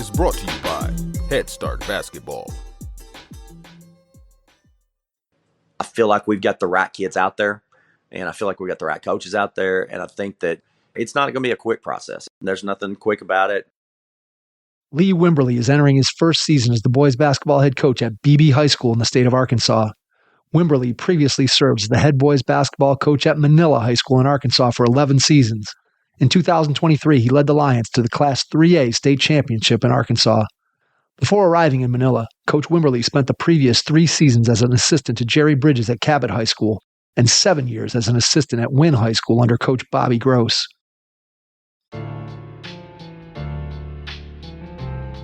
is brought to you by Head Start Basketball. I feel like we've got the right kids out there, and I feel like we've got the right coaches out there, and I think that it's not going to be a quick process. There's nothing quick about it. Lee Wimberley is entering his first season as the boys basketball head coach at Beebe High School in the state of Arkansas. Wimberley previously served as the head boys basketball coach at Manila High School in Arkansas for 11 seasons. In 2023, he led the Lions to the Class 3A state championship in Arkansas. Before arriving in Manila, Coach Wimberley spent the previous 3 seasons as an assistant to Jerry Bridges at Cabot High School and 7 years as an assistant at Wynne High School under Coach Bobby Gross.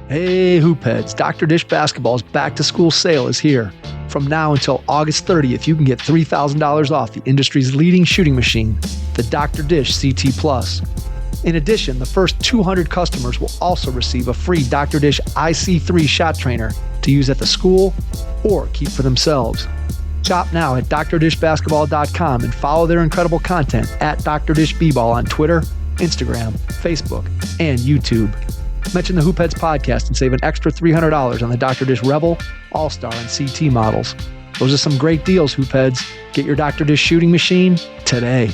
Hey, Hoopheads, Dr. Dish Basketball's back-to-school sale is here. From now until August 30th, you can get $3,000 off the industry's leading shooting machine, the Dr. Dish CT Plus. In addition, the first 200 customers will also receive a free Dr. Dish IC3 shot trainer to use at the school or keep for themselves. Shop now at drdishbasketball.com and follow their incredible content at Dr. Dish B-Ball on Twitter, Instagram, Facebook, and YouTube. Mention the Hoopheads podcast and save an extra $300 on the Dr. Dish Rebel, All-Star, and CT models. Those are some great deals, Hoopheads. Get your Dr. Dish shooting machine today.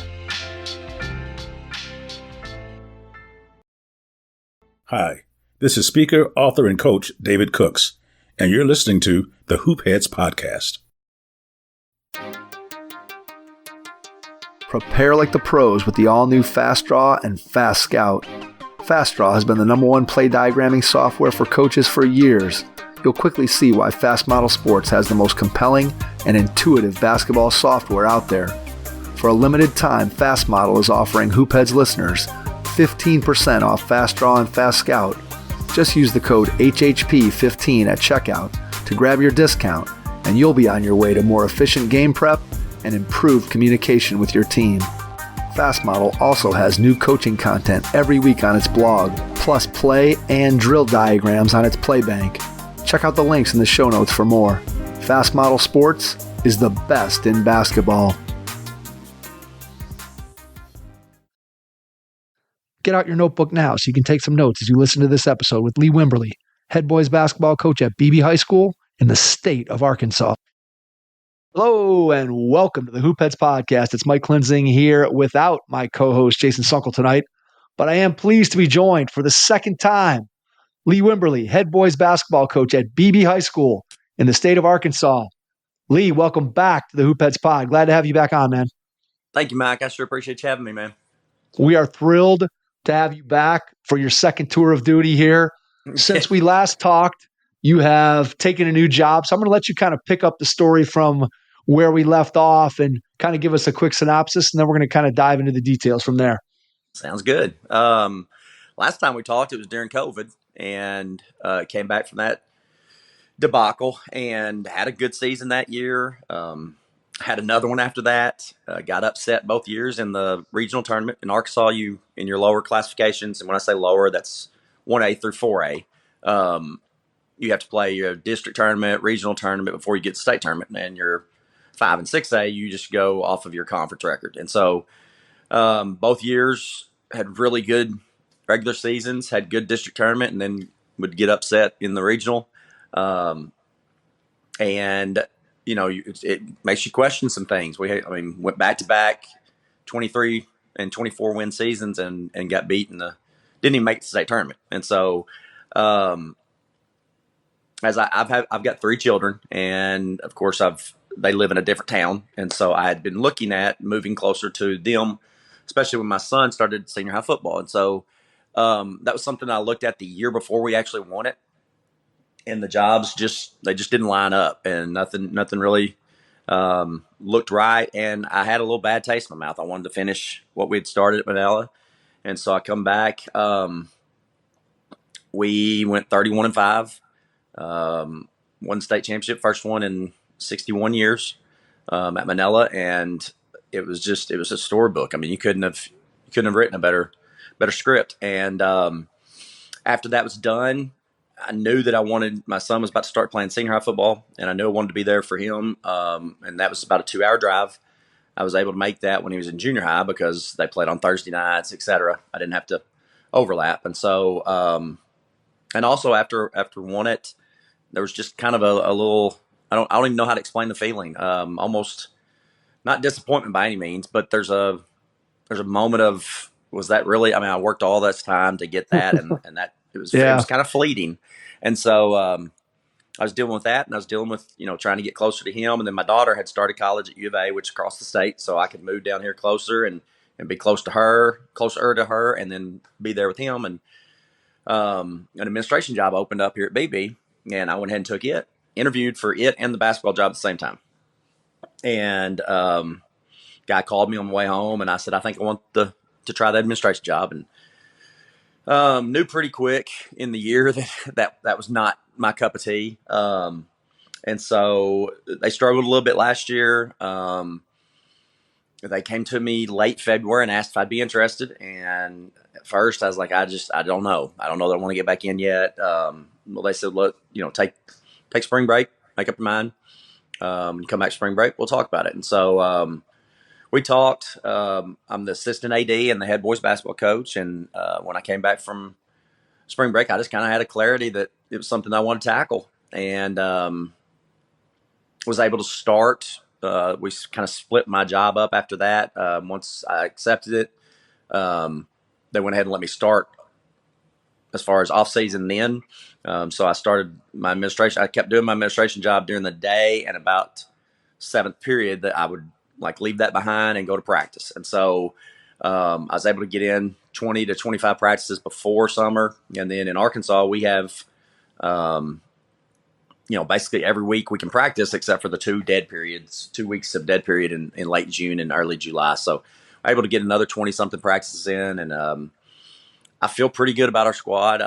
Hi, this is speaker, author, and coach David Cooks, and you're listening to the Hoopheads Podcast. Prepare like the pros with the all-new Fast Draw and Fast Scout. Fast Draw has been the #1 play diagramming software for coaches for years. You'll quickly see why Fast Model Sports has the most compelling and intuitive basketball software out there. For a limited time, Fast Model is offering Hoopheads listeners 15% off Fast Draw and Fast Scout. Just use the code HHP15 at checkout to grab your discount, and you'll be on your way to more efficient game prep and improved communication with your team. Fast Model also has new coaching content every week on its blog, plus play and drill diagrams on its Playbank. Check out the links in the show notes for more. Fast Model Sports is the best in basketball. Get out your notebook now so you can take some notes as you listen to this episode with Lee Wimberley, head boys basketball coach at Beebe High School in the state of Arkansas. Hello and welcome to the Hoopheads Podcast. It's Mike Klinzing here without my co-host Jason Sunkel tonight, but I am pleased to be joined for the second time. Lee Wimberley, head boys basketball coach at Beebe High School in the state of Arkansas. Lee, welcome back to the Hoopheads Pod. Glad to have you back on, man. Thank you, Mike. I sure appreciate you having me, man. We are thrilled to have you back for your second tour of duty here. Since we last talked, you have taken a new job. So I'm going to let you kind of pick up the story from where we left off and kind of give us a quick synopsis, and then we're going to kind of dive into the details from there. Sounds good. Last time we talked, it was during COVID, and came back from that debacle and had a good season that year. Had another one after that. Got upset both years in the regional tournament. In Arkansas, you in your lower classifications, and when I say lower, that's 1A through 4A. You have to play your district tournament, regional tournament before you get to state tournament. And your 5 and 6A, you just go off of your conference record. And so both years had really good regular seasons, had good district tournament, and then would get upset in the regional. And you know, it makes you question some things. Went back to back 23 and 24 win seasons and got beat didn't even make the state tournament. And so, as I've got 3 children, and of course they live in a different town. And so I had been looking at moving closer to them, especially when my son started senior high football. And so, that was something I looked at the year before we actually won it. And the jobs just didn't line up, and nothing really looked right. And I had a little bad taste in my mouth. I wanted to finish what we had started at Manila, and so I come back. We went 31-5, won the state championship, first one in 61 years at Manila, and it was a storybook. I mean, you couldn't have written a better script. And after that was done, I knew that my son was about to start playing senior high football, and I knew I wanted to be there for him. And that was about a 2-hour drive. I was able to make that when he was in junior high because they played on Thursday nights, et cetera. I didn't have to overlap. And so And also after won it, there was just kind of a little. I don't even know how to explain the feeling. Almost not disappointment by any means, but there's a moment of, was that really? I mean, I worked all this time to get that, and that it Yeah. was kind of fleeting, and so I was dealing with that, and I was dealing with trying to get closer to him, and then my daughter had started college at U of A, which is across the state, so I could move down here closer and be closer to her, and then be there with him, and an administration job opened up here at Beebe, and I went ahead and took it, interviewed for it and the basketball job at the same time, and guy called me on the way home, and I said, I think I want to try the administration job, and knew pretty quick in the year that was not my cup of tea. And so they struggled a little bit last year. They came to me late February and asked if I'd be interested. And at first I was like, I don't know. I don't know that I want to get back in yet. Well, they said, look, take spring break, make up your mind. Come back spring break, we'll talk about it. And so, we talked. I'm the assistant AD and the head boys basketball coach. And when I came back from spring break, I just kind of had a clarity that it was something I wanted to tackle, and was able to start. We kind of split my job up after that. Once I accepted it, they went ahead and let me start as far as off season then. So I started my administration. I kept doing my administration job during the day, and about seventh period that I would leave that behind and go to practice. And so I was able to get in 20 to 25 practices before summer. And then in Arkansas, we have, basically every week we can practice except for the 2 weeks of dead period in late June and early July. So I'm able to get another 20 something practices in. And I feel pretty good about our squad.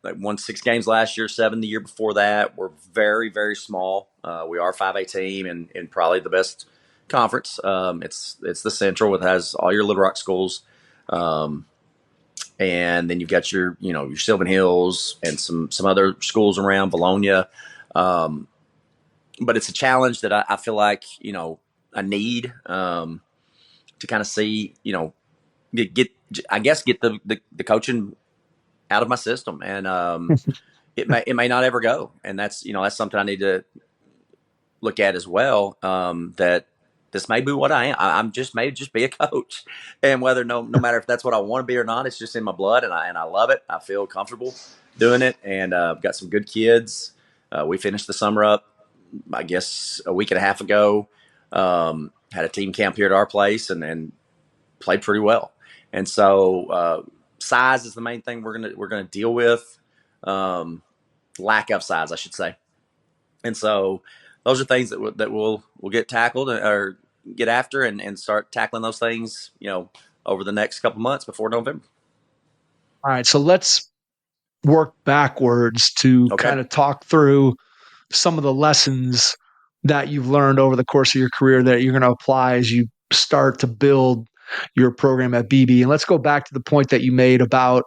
They won 6 games last year, 7 the year before that. We're very, very small. We are a 5A team and probably the best conference. It's the Central. It has all your Little Rock schools, and then you've got your Sylvan Hills and some other schools around Bologna. But it's a challenge that I feel like I need to kind of see get the coaching out of my system, and it may not ever go, and that's something I need to look at as well. That this may be what I am. I'm just may just be a coach, and whether no matter if that's what I want to be or not, it's just in my blood, and I love it. I feel comfortable doing it, and I've got some good kids. We finished the summer up, I guess, a week and a half ago. Had a team camp here at our place, and played pretty well. And so size is the main thing we're gonna deal with. Lack of size, I should say, and so. Those are things that we'll get tackled or get after and start tackling those things, over the next couple months before November. All right. So let's work backwards to kind of talk through some of the lessons that you've learned over the course of your career that you're going to apply as you start to build your program at Beebe. And let's go back to the point that you made about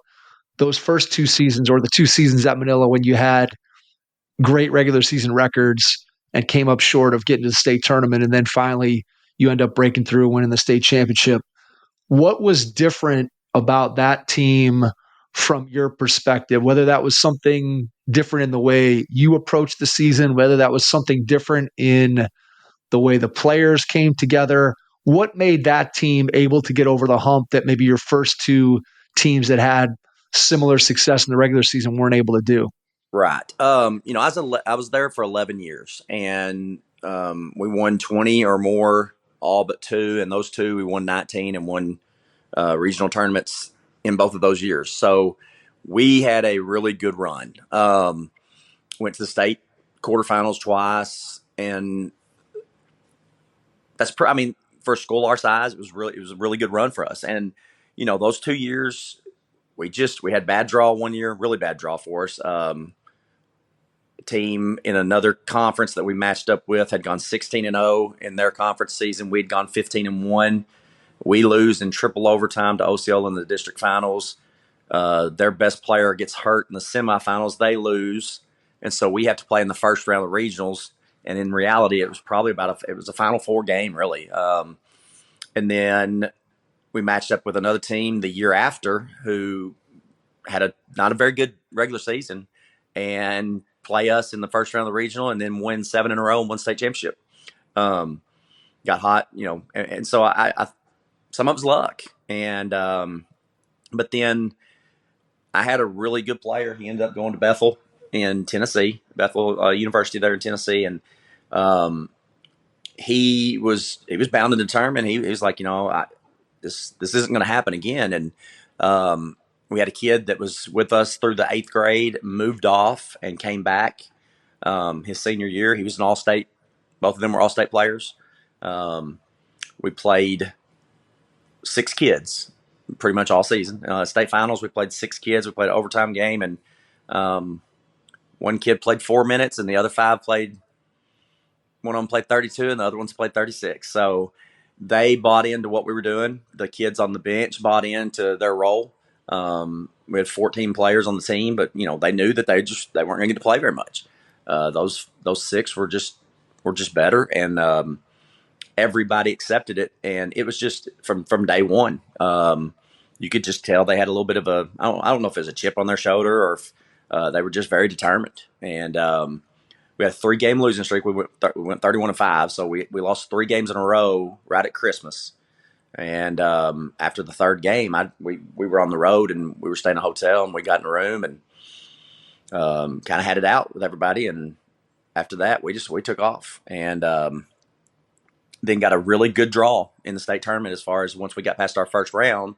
those first 2 seasons, or the 2 seasons at Manila when you had great regular season records and came up short of getting to the state tournament. And then finally you end up breaking through, winning the state championship. What was different about that team from your perspective, whether that was something different in the way you approached the season, whether that was something different in the way the players came together? What made that team able to get over the hump that maybe your first 2 teams that had similar success in the regular season weren't able to do? Right. I was there for 11 years, and we won 20 or more, all but 2. And those 2, we won 19 and won regional tournaments in both of those years. So we had a really good run. Went to the state quarterfinals twice, and that's for a school our size, it was a really good run for us. And those 2 years, we had bad draw one year, really bad draw for us. Team in another conference that we matched up with had gone 16-0 in their conference season. We'd gone 15-1. We lose in triple overtime to Osceola in the district finals. Their best player gets hurt in the semifinals. They lose, and so we have to play in the first round of regionals. And in reality, it was probably it was a Final Four game, really. And then we matched up with another team the year after who had a not a very good regular season and play us in the first round of the regional and then win 7 in a row and won state championship. Got hot, and so I some of it's luck. And but then I had a really good player. He ended up going to Bethel in Tennessee, Bethel University there in Tennessee, and he was bound and determined. He was like, this isn't going to happen again. And we had a kid that was with us through the 8th grade, moved off, and came back his senior year. He was an all-state. Both of them were all-state players. We played 6 kids pretty much all season. State finals, we played 6 kids. We played an overtime game, and one kid played 4 minutes, and the other 5 played. One of them played 32, and the other ones played 36. So they bought into what we were doing. The kids on the bench bought into their role. We had 14 players on the team, but they knew that they weren't going to get to play very much. Those 6 were just better, and everybody accepted it. And it was just from day one. You could just tell they had a little bit of I don't know if it was a chip on their shoulder or if they were just very determined. And we had a 3-game losing streak. We went 31-5, so we lost 3 games in a row right at Christmas. And after the 3rd game, we were on the road and we were staying in a hotel, and we got in a room and kind of had it out with everybody. And after that, we took off, and then got a really good draw in the state tournament. As far as once we got past our first round,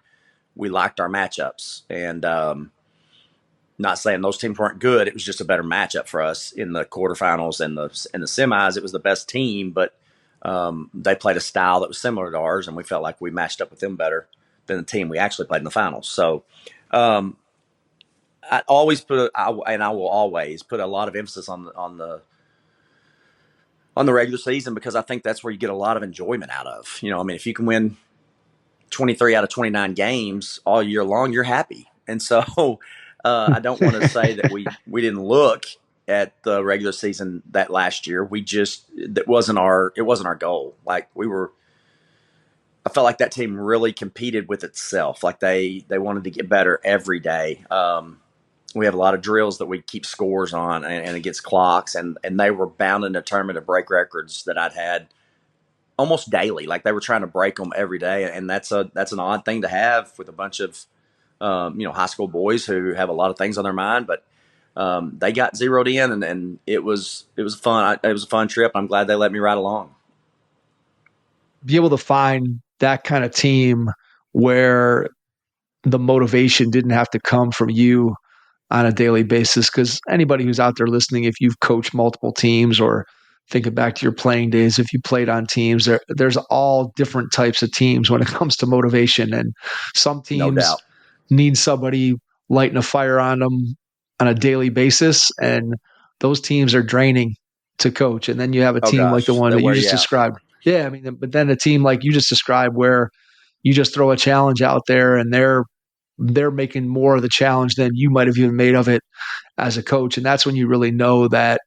we liked our matchups, and not saying those teams weren't good. It was just a better matchup for us in the quarterfinals and the semis. It was the best team, but they played a style that was similar to ours, and we felt like we matched up with them better than the team we actually played in the finals. So I always I will always put a lot of emphasis on the regular season, because I think that's where you get a lot of enjoyment out of. If you can win 23 out of 29 games all year long, you're happy. And so I don't want to say that we didn't look at the regular season that last year. It wasn't our goal. Like I felt like that team really competed with itself. Like they wanted to get better every day. We have a lot of drills that we keep scores on, and it gets clocks, and they were bound and determined to break records that I'd had almost daily. Like they were trying to break them every day, and that's an odd thing to have with a bunch of high school boys who have a lot of things on their mind. But they got zeroed in, and it was fun. It was a fun trip. I'm glad they let me ride along. Be able to find that kind of team where the motivation didn't have to come from you on a daily basis, because anybody who's out there listening, if you've coached multiple teams or thinking back to your playing days, if you played on teams, there's all different types of teams when it comes to motivation. And some teams need somebody lighting a fire on them on a daily basis, and those teams are draining to coach. And then you have a team like the one that you just described. Yeah, but then a team like you just described, where you just throw a challenge out there, and they're making more of the challenge than you might have even made of it as a coach. And that's when you really know that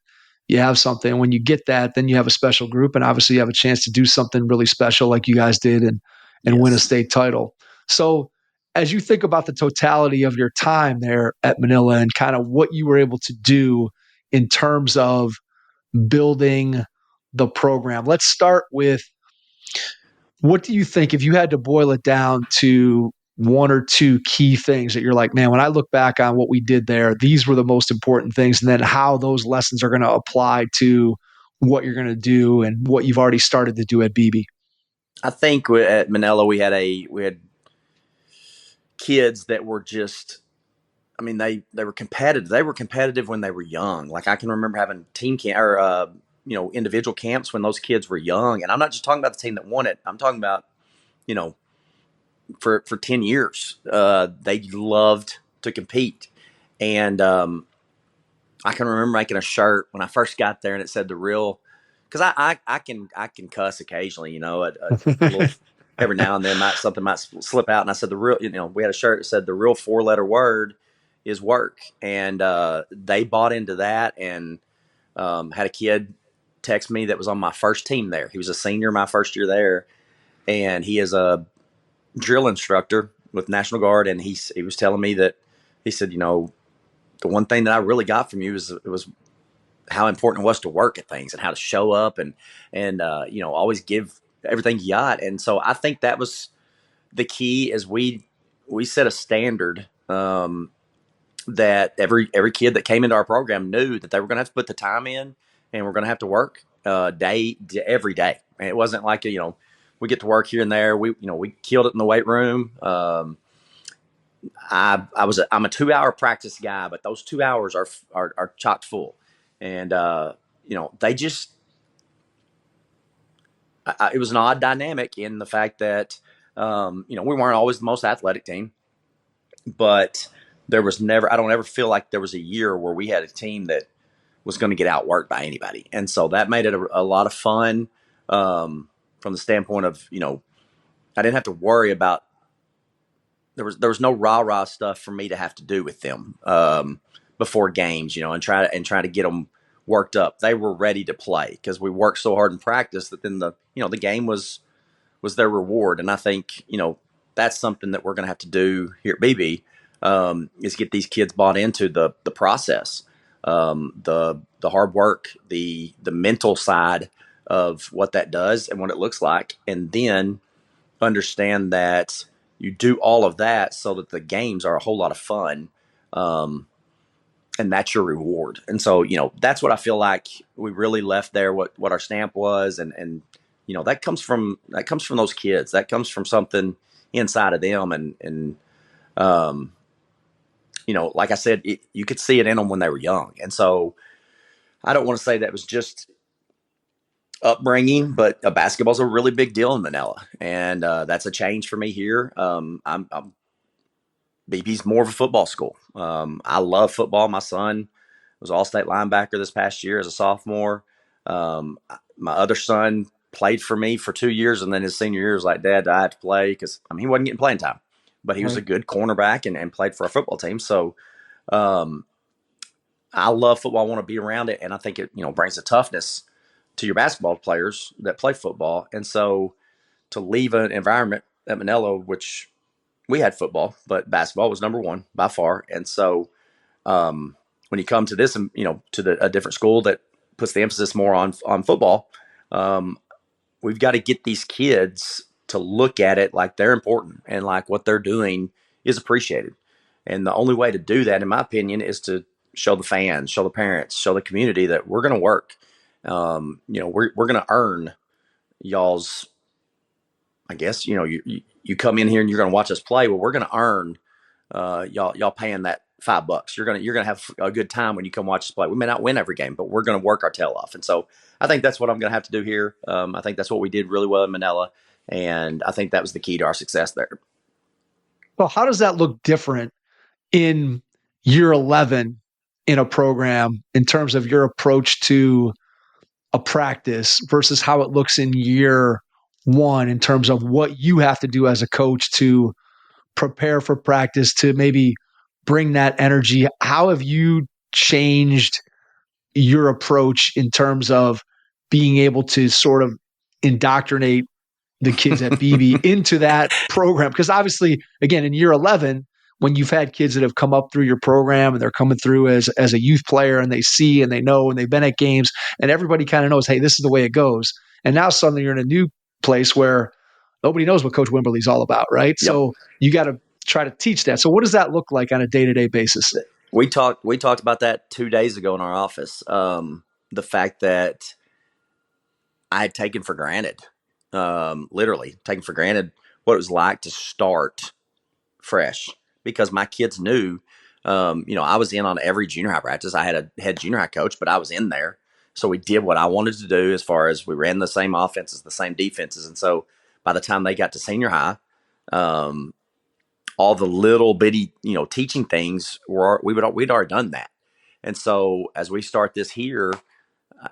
you have something. When you get that, then you have a special group, and obviously you have a chance to do something really special like you guys did and win a state title. So as you think about the totality of your time there at Manila and kind of what you were able to do in terms of building the program, let's start with, what do you think, if you had to boil it down to 1 or 2 key things that you're like, man, when I look back on what we did there, these were the most important things, and then how those lessons are going to apply to what you're going to do and what you've already started to do at Beebe? I think at Manila we had kids that were just, they were competitive. They were competitive when they were young. Like I can remember having team camp or individual camps when those kids were young, and I'm not just talking about the team that won it. I'm talking about for 10 years. They loved to compete. And I can remember making a shirt when I first got there, and it said because I can cuss occasionally, a little, every now and then something might slip out. And I said we had a shirt that said the real 4-letter word is work. And they bought into that, and had a kid text me that was on my first team there. He was a senior my first year there, and he is a drill instructor with National Guard, and he was telling me that he said, the one thing that I really got from you was how important it was to work at things and how to show up and always give everything you got. And so I think that was the key is we set a standard that every kid that came into our program knew that they were going to have to put the time in and we're going to have to work every day. And it wasn't like, we get to work here and there. We killed it in the weight room. I'm a 2-hour practice guy, but those 2 hours are chock full. And, they just, it was an odd dynamic in the fact that, we weren't always the most athletic team, but there was never, I don't ever feel like there was a year where we had a team that was going to get outworked by anybody. And so that made it a lot of fun, from the standpoint of, I didn't have to worry about, there was no rah-rah stuff for me to have to do with them, before games, and try to get them worked up. They were ready to play because we worked so hard in practice that then the game was their reward. And I think, that's something that we're going to have to do here at Beebe, is get these kids bought into the process, the hard work, the mental side of what that does and what it looks like. And then understand that you do all of that so that the games are a whole lot of fun. And that's your reward. And so, that's what I feel like we really left there, what our stamp was. And that comes from those kids. That comes from something inside of them. And like I said, you could see it in them when they were young. And so I don't want to say that was just upbringing, but basketball's a really big deal in Manila. And that's a change for me here. BB's more of a football school. I love football. My son was all-state linebacker this past year as a sophomore. My other son played for me for 2 years, and then his senior year was like, Dad, I have to play because he wasn't getting playing time, but he was a good cornerback and played for our football team. So I love football. I want to be around it, and I think it brings a toughness to your basketball players that play football. And so to leave an environment at Manila, which we had football, but basketball was number one by far. And so when you come to this, to a different school that puts the emphasis more on football, we've got to get these kids to look at it like they're important and like what they're doing is appreciated. And the only way to do that, in my opinion, is to show the fans, show the parents, show the community that we're going to work. We're going to earn y'all's, I guess, you come in here and you're going to watch us play. Well, we're going to earn y'all paying that $5. You're gonna have a good time when you come watch us play. We may not win every game, but we're going to work our tail off. And so I think that's what I'm going to have to do here. I think that's what we did really well in Manila, and I think that was the key to our success there. Well, how does that look different in year 11 in a program in terms of your approach to a practice versus how it looks in year 1 in terms of what you have to do as a coach to prepare for practice, to maybe bring that energy? How have you changed your approach in terms of being able to sort of indoctrinate the kids at Beebe into that program? Because obviously, again, in year 11, when you've had kids that have come up through your program and they're coming through as a youth player and they see and they know and they've been at games and everybody kind of knows, hey, this is the way it goes. And now suddenly you're in a new place where nobody knows what Coach Wimberly's all about, right? Yep. So you got to try to teach that. So what does that look like on a day-to-day basis? We talked about that 2 days ago in our office. The fact that I had taken for granted, literally taken for granted what it was like to start fresh, because my kids knew, I was in on every junior high practice. I had a head junior high coach, but I was in there. So we did what I wanted to do as far as we ran the same offenses, the same defenses. And so by the time they got to senior high, all the little bitty, teaching things we'd already done that. And so as we start this here,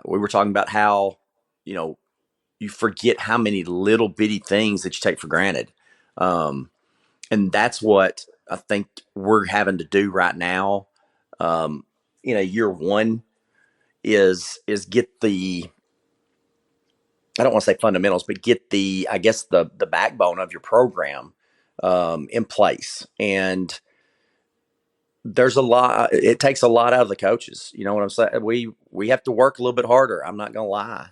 we were talking about how, you forget how many little bitty things that you take for granted. And that's what I think we're having to do right now. Year 1 is get the, I don't want to say fundamentals, but get the backbone of your program in place. And there's a lot. It takes a lot out of the coaches. You know what I'm saying? We have to work a little bit harder. I'm not going to lie.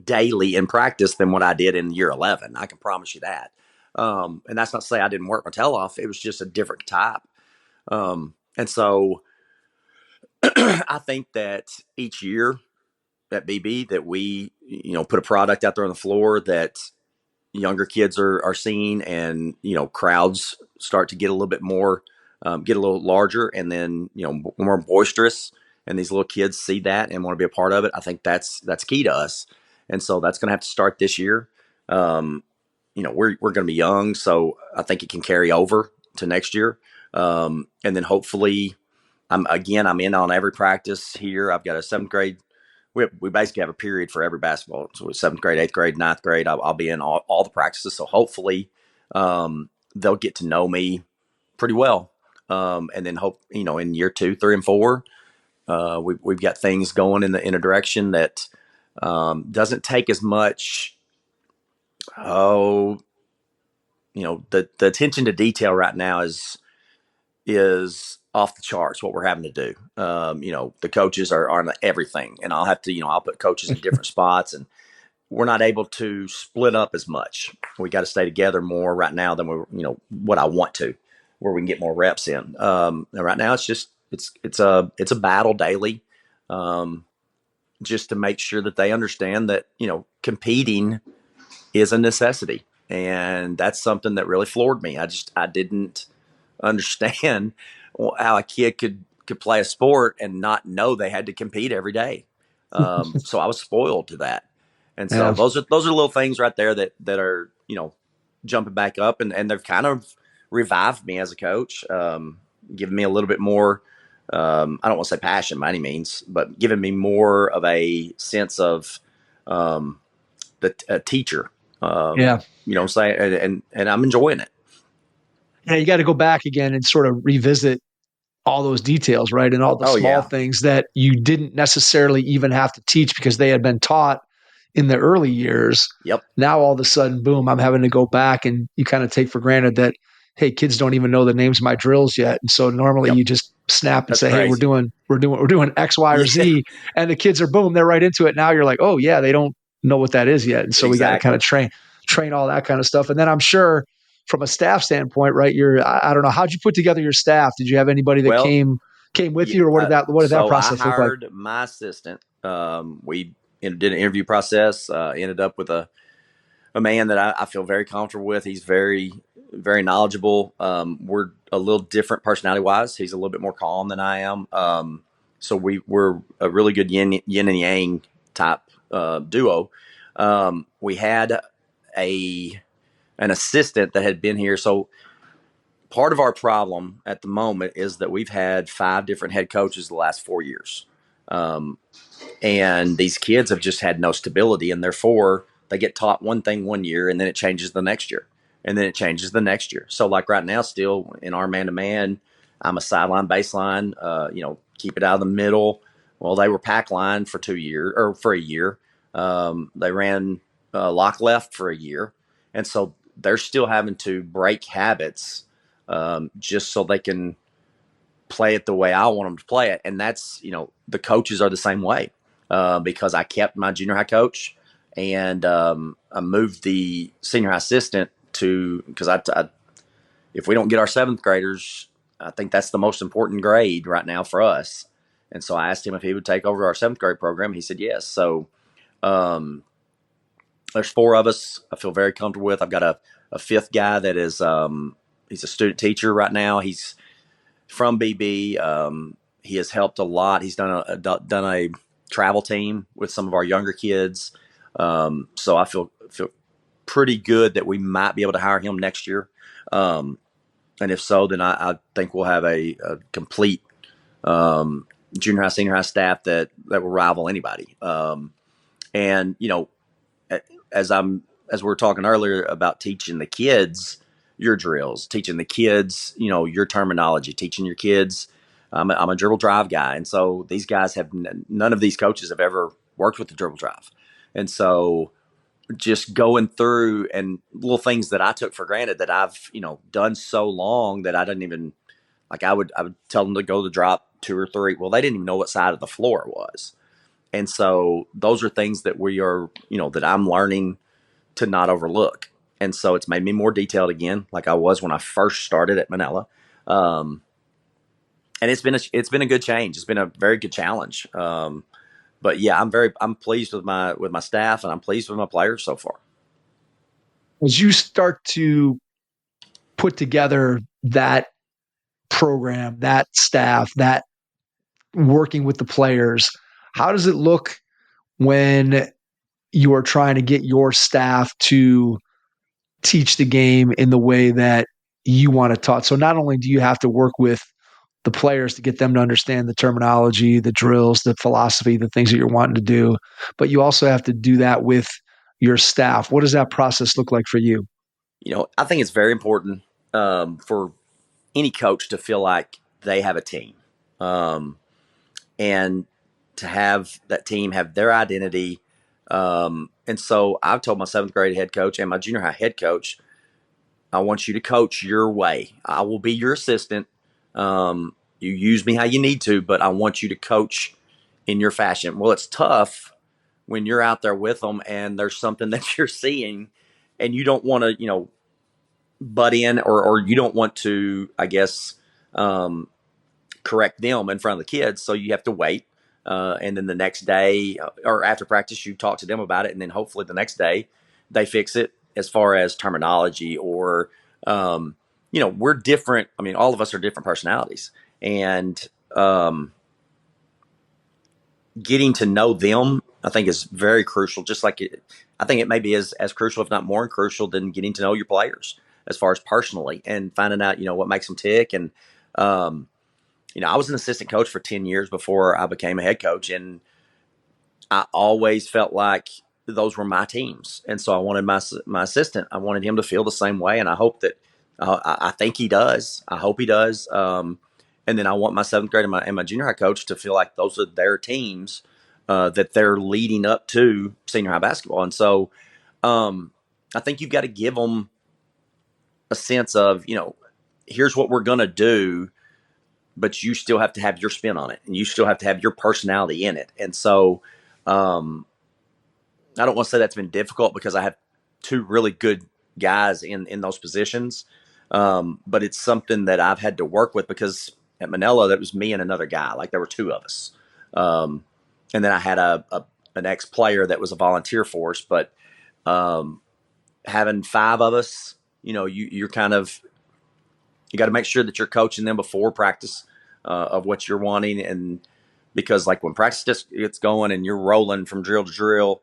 Daily in practice than what I did in year 11. I can promise you that. And that's not to say I didn't work my tail off. It was just a different type. And so I think that each year at BB that we, put a product out there on the floor that younger kids are seeing, and, crowds start to get a little bit more, get a little larger, and then, more boisterous. And these little kids see that and want to be a part of it. I think that's key to us. And so that's going to have to start this year. We're going to be young, so I think it can carry over to next year. And then hopefully, I'm in on every practice here. I've got a seventh grade. We basically have a period for every basketball. So seventh grade, eighth grade, ninth grade. I'll be in all the practices. So hopefully, they'll get to know me pretty well. And then in year 2, 3, and 4, we've got things going in a direction that doesn't take as much. The attention to detail right now is off the charts what we're having to do. The coaches are on everything, and I'll have to, I'll put coaches in different spots, and we're not able to split up as much. We got to stay together more right now than what I want to, where we can get more reps in. And right now it's a battle daily. Just to make sure that they understand that, competing is a necessity. And that's something that really floored me. I didn't understand how a kid could play a sport and not know they had to compete every day. So I was spoiled to that. And so those are little things right there that are, jumping back up, and they've kind of revived me as a coach, giving me a little bit more, I don't want to say passion by any means, but giving me more of a sense of a teacher. You know what I'm saying? And I'm enjoying it. Yeah, you got to go back again and sort of revisit all those details, right? And all the small things that you didn't necessarily even have to teach because they had been taught in the early years. Yep. Now all of a sudden, boom, I'm having to go back, and you kind of take for granted that, hey, kids don't even know the names of my drills yet. And so normally you just snap and say, crazy. Hey, we're doing X, Y, or Z. And the kids are, boom, they're right into it. Now you're like, oh yeah, they don't know what that is yet. And so we got to kind of train all that kind of stuff. And then I'm sure from a staff standpoint, right? I don't know, how'd you put together your staff? Did you have anybody that came with you, or what did that process look like? I hired my assistant. We did an interview process. Ended up with a man that I feel very comfortable with. He's very, very knowledgeable. We're a little different personality wise. He's a little bit more calm than I am. So we're a really good yin and yang type duo. We had an assistant that had been here. So part of our problem at the moment is that we've had 5 different head coaches the last 4 years. And these kids have just had no stability, and therefore they get taught one thing one year, and then it changes the next year, and then it changes the next year. So like right now, still in our man-to-man, I'm a sideline baseline, keep it out of the middle. Well, they were pack line for a year. They ran lock left for a year. And so they're still having to break habits just so they can play it the way I want them to play it. And that's, the coaches are the same way because I kept my junior high coach, and I moved the senior high assistant because if we don't get our 7th graders, I think that's the most important grade right now for us. And so I asked him if he would take over our 7th grade program. He said yes. So there's 4 of us I feel very comfortable with. I've got a 5th guy that is he's a student teacher right now. He's from BB. He has helped a lot. He's done a travel team with some of our younger kids. So I feel pretty good that we might be able to hire him next year. And if so, then I think we'll have a complete junior high, senior high staff that will rival anybody. And as we were talking earlier about teaching the kids your drills, teaching the kids, your terminology, teaching your kids. I'm a dribble drive guy. And so these guys none of these coaches have ever worked with the dribble drive. And so just going through and little things that I took for granted that I've, done so long that I didn't even Like I would tell them to go to drop 2 or 3. Well, they didn't even know what side of the floor it was. And so those are things that we are, that I'm learning to not overlook. And so it's made me more detailed again, like I was when I first started at Manila. And it's been a good change. It's been a very good challenge. But yeah, I'm pleased with my staff, and I'm pleased with my players so far. As you start to put together that program, that staff, that working with the players, how does it look when you are trying to get your staff to teach the game in the way that you want it taught? So not only do you have to work with the players to get them to understand the terminology, the drills, the philosophy, the things that you're wanting to do, but you also have to do that with your staff. What does that process look like for you? I think it's very important for any coach to feel like they have a team, and to have that team have their identity. And so I've told my 7th grade head coach and my junior high head coach, I want you to coach your way. I will be your assistant. You use me how you need to, but I want you to coach in your fashion. Well, it's tough when you're out there with them and there's something that you're seeing and you don't want to, butt in, or you don't want to, I guess, correct them in front of the kids. So you have to wait. And then the next day or after practice, you talk to them about it. And then hopefully the next day they fix it as far as terminology or, we're different. I mean, all of us are different personalities, and getting to know them, I think, is very crucial. Just like I think it may be as crucial, if not more crucial, than getting to know your players as far as personally and finding out, what makes them tick. And, I was an assistant coach for 10 years before I became a head coach, and I always felt like those were my teams. And so I wanted my assistant, I wanted him to feel the same way. And I hope that, I think he does. I hope he does. And then I want my 7th grade and my junior high coach to feel like those are their teams that they're leading up to senior high basketball. And so I think you've got to give them a sense of, here's what we're going to do, but you still have to have your spin on it, and you still have to have your personality in it. And so I don't want to say that's been difficult, because I have 2 really good guys in those positions. But it's something that I've had to work with, because at Manila, that was me and another guy. Like, there were 2 of us. And then I had an ex-player that was a volunteer force, but having 5 of us, you're kind of, you got to make sure that you're coaching them before practice of what you're wanting. And because, like, when practice just gets going and you're rolling from drill to drill,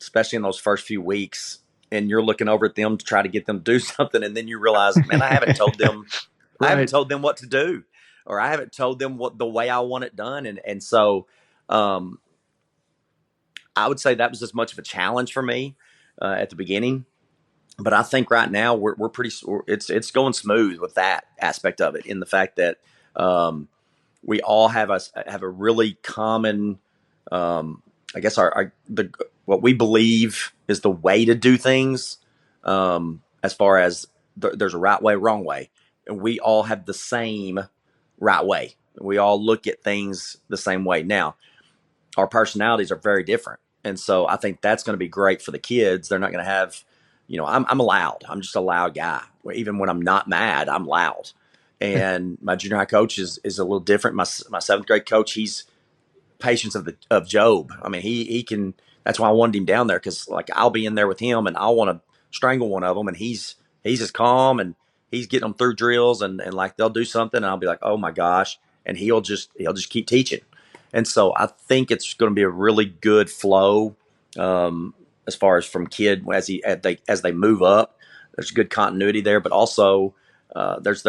especially in those first few weeks, and you're looking over at them to try to get them to do something, and then you realize, man, I haven't told them, Right. I haven't told them what to do, or I haven't told them what the way I want it done. And so I would say that was as much of a challenge for me at the beginning. But I think right now we're pretty. It's going smooth with that aspect of it, in the fact that we all have a really common, I guess what we believe is the way to do things. As far as there's a right way, wrong way, and we all have the same right way. We all look at things the same way. Now, our personalities are very different, and so I think that's going to be great for the kids. They're not going to have. I'm loud. I'm just a loud guy. Even when I'm not mad, I'm loud. And my junior high coach is a little different. My 7th grade coach, he's patience of Job. I mean, he can. That's why I wanted him down there, because, like, I'll be in there with him and I'll want to strangle one of them, and he's just calm, and he's getting them through drills, and like, they'll do something and I'll be like, oh my gosh, and he'll just keep teaching. And so I think it's going to be a really good flow. As far as from kid as they move up, there's good continuity there, but also there's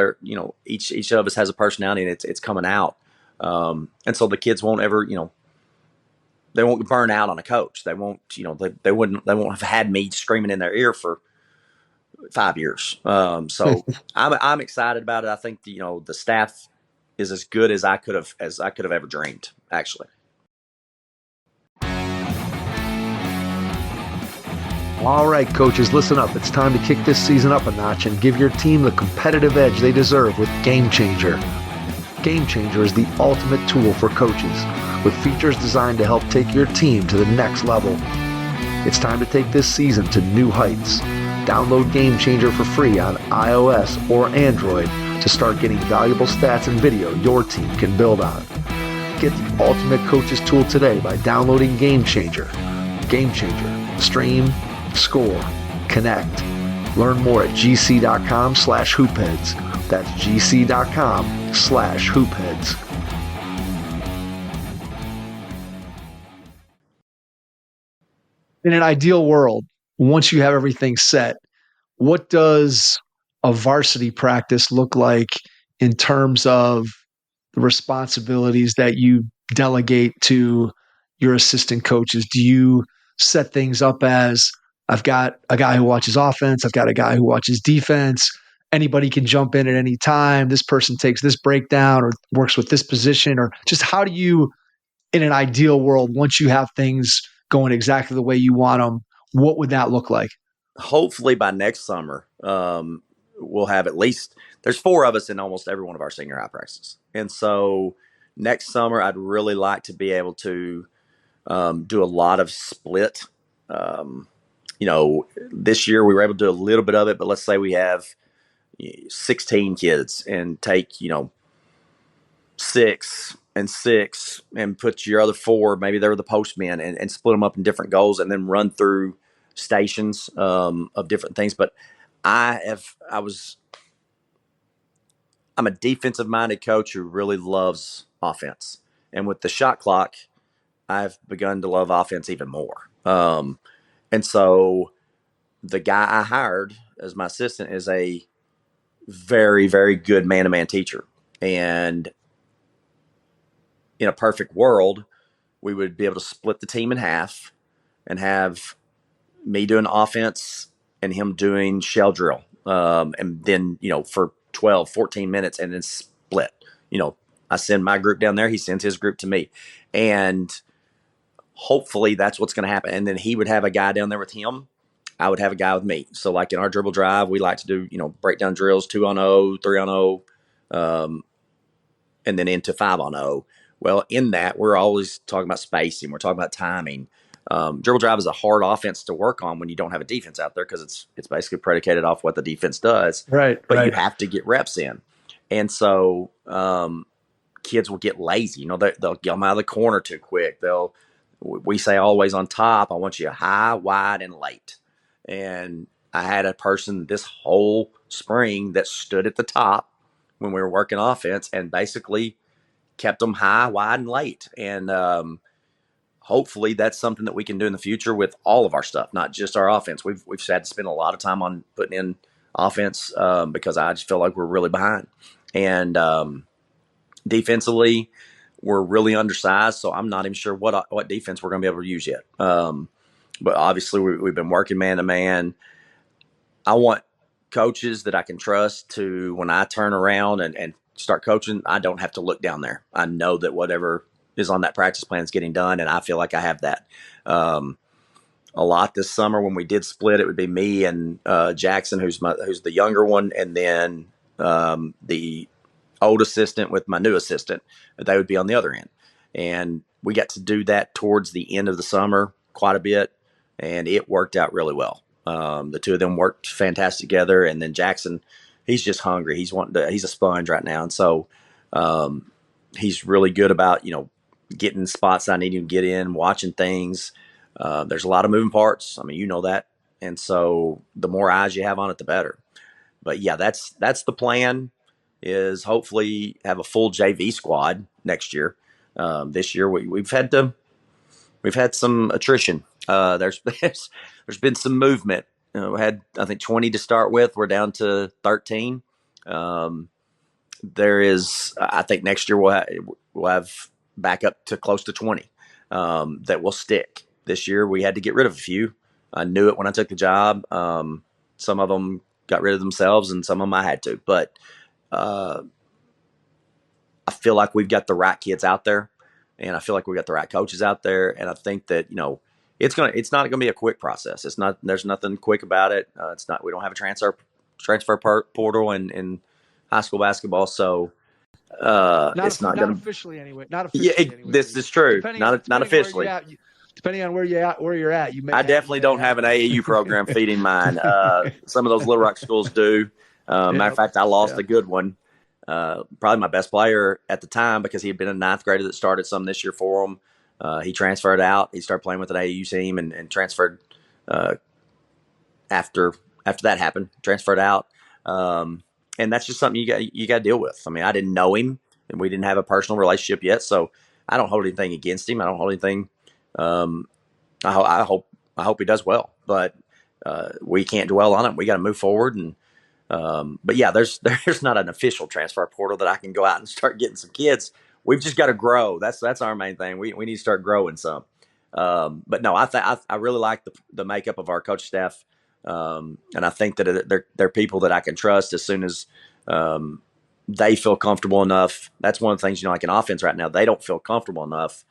each of us has a personality, and it's coming out, and so the kids won't ever they won't burn out on a coach. They won't they won't have had me screaming in their ear for 5 years. So I'm excited about it. I think the staff is as good as I could have ever dreamed, actually. All right, coaches, listen up. It's time to kick this season up a notch and give your team the competitive edge they deserve with Game Changer. Game Changer is the ultimate tool for coaches, with features designed to help take your team to the next level. It's time to take this season to new heights. Download Game Changer for free on iOS or Android to start getting valuable stats and video your team can build on. Get the ultimate coaches tool today by downloading Game Changer. Game Changer. Stream, score, connect. Learn more at gc.com/hoopheads. That's gc.com/hoopheads. In an ideal world, once you have everything set, what does a varsity practice look like in terms of the responsibilities that you delegate to your assistant coaches? Do you set things up as, I've got a guy who watches offense, I've got a guy who watches defense, anybody can jump in at any time, this person takes this breakdown or works with this position? Or just how do you, in an ideal world, once you have things going exactly the way you want them, what would that look like? Hopefully by next summer, we'll have at least, there's 4 of us in almost every one of our senior high practices. And so next summer, I'd really like to be able to do a lot of split. This year we were able to do a little bit of it, but let's say we have 16 kids and take, 6 and 6 and put your other 4, maybe they were the postmen, and split them up in different goals and then run through stations of different things. But I'm a defensive minded coach who really loves offense. And with the shot clock, I've begun to love offense even more. And so the guy I hired as my assistant is a very, very good man-to-man teacher. And in a perfect world, we would be able to split the team in half and have me doing offense and him doing shell drill. And then, for 12, 14 minutes and then split. I send my group down there. He sends his group to me. And hopefully that's what's going to happen. And then he would have a guy down there with him. I would have a guy with me. So like in our dribble drive, we like to do, breakdown drills, 2-on-0, 3-on-0, and then into 5-on-0. Well, in that, we're always talking about spacing. We're talking about timing. Dribble drive is a hard offense to work on when you don't have a defense out there because it's basically predicated off what the defense does. Right. But you have to get reps in. And so kids will get lazy. They'll get them out of the corner too quick. We say always on top. I want you high, wide, and late. And I had a person this whole spring that stood at the top when we were working offense and basically kept them high, wide, and late. And hopefully that's something that we can do in the future with all of our stuff, not just our offense. We've had to spend a lot of time on putting in offense because I just feel like we're really behind. And defensively, we're really undersized, so I'm not even sure what defense we're going to be able to use yet. But obviously, we've been working man-to-man. I want coaches that I can trust to, when I turn around and start coaching, I don't have to look down there. I know that whatever is on that practice plan is getting done, and I feel like I have that. A lot this summer when we did split, it would be me and Jackson, who's the younger one, and then the old assistant with my new assistant. They would be on the other end. And we got to do that towards the end of the summer quite a bit, and it worked out really well. The two of them worked fantastic together, and then Jackson, he's just hungry. He's a sponge right now, and so he's really good about getting spots I need him to get in, watching things. There's a lot of moving parts. I mean, you know that, and so the more eyes you have on it, the better. But yeah, that's the plan. Is hopefully have a full JV squad next year. This year we've had some attrition. There's been some movement. We had, I think, 20 to start with. We're down to 13. There is, I think, next year we'll have back up to close to 20 that will stick. This year we had to get rid of a few. I knew it when I took the job. Some of them got rid of themselves, and some of them I had to. But I feel like we've got the right kids out there, and I feel like we've got the right coaches out there. And I think that, It's not gonna be a quick process. It's not. There's nothing quick about it. It's not. We don't have a portal in high school basketball, so it's not not gonna. officially anyway. Not Yeah, officially anyway. this is true. Not Depending on where officially. you're at, depending on where you're at, you may. I definitely don't have an AAU program feeding mine. Some of those Little Rock schools do. Matter of fact, I lost a good one. Probably my best player at the time because he had been a ninth grader that started some this year for him. He transferred out. He started playing with an AAU team and transferred after that happened. Transferred out, and that's just something you got to deal with. I mean, I didn't know him, and we didn't have a personal relationship yet, so I don't hold anything against him. I don't hold anything. I hope he does well, but we can't dwell on it. We got to move forward. And but yeah, there's not an official transfer portal that I can go out and start getting some kids. We've just got to grow. That's our main thing. We need to start growing some. But no, I really like the makeup of our coach staff, and I think that they're people that I can trust as soon as they feel comfortable enough. That's one of the things, like in offense right now, they don't feel comfortable enough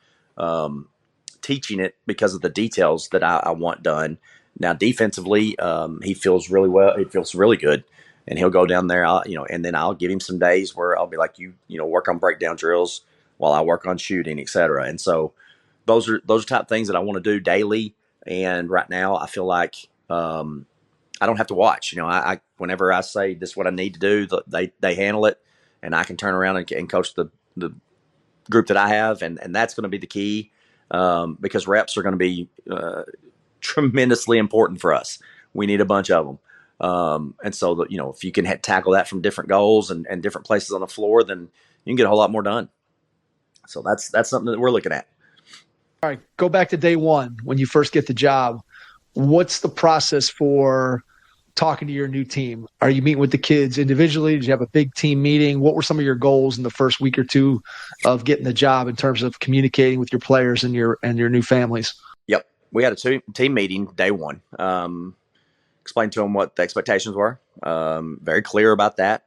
teaching it because of the details that I want done. Now defensively, he feels really well. He feels really good, and he'll go down there. And then I'll give him some days where I'll be like, work on breakdown drills while I work on shooting, etc. And so those are type of things that I want to do daily. And right now, I feel like I don't have to watch. I whenever I say this is what I need to do, they handle it, and I can turn around and coach the group that I have, and that's going to be the key. Because reps are going to be tremendously important for us. We need a bunch of them. And so, if you can tackle that from different goals and different places on the floor, then you can get a whole lot more done. So that's something that we're looking at. All right, go back to day one when you first get the job. What's the process for talking to your new team? Are you meeting with the kids individually? Did you have a big team meeting? What were some of your goals in the first week or two of getting the job in terms of communicating with your players and your new families? Yep. We had a team meeting day one. Explained to them what the expectations were. Very clear about that.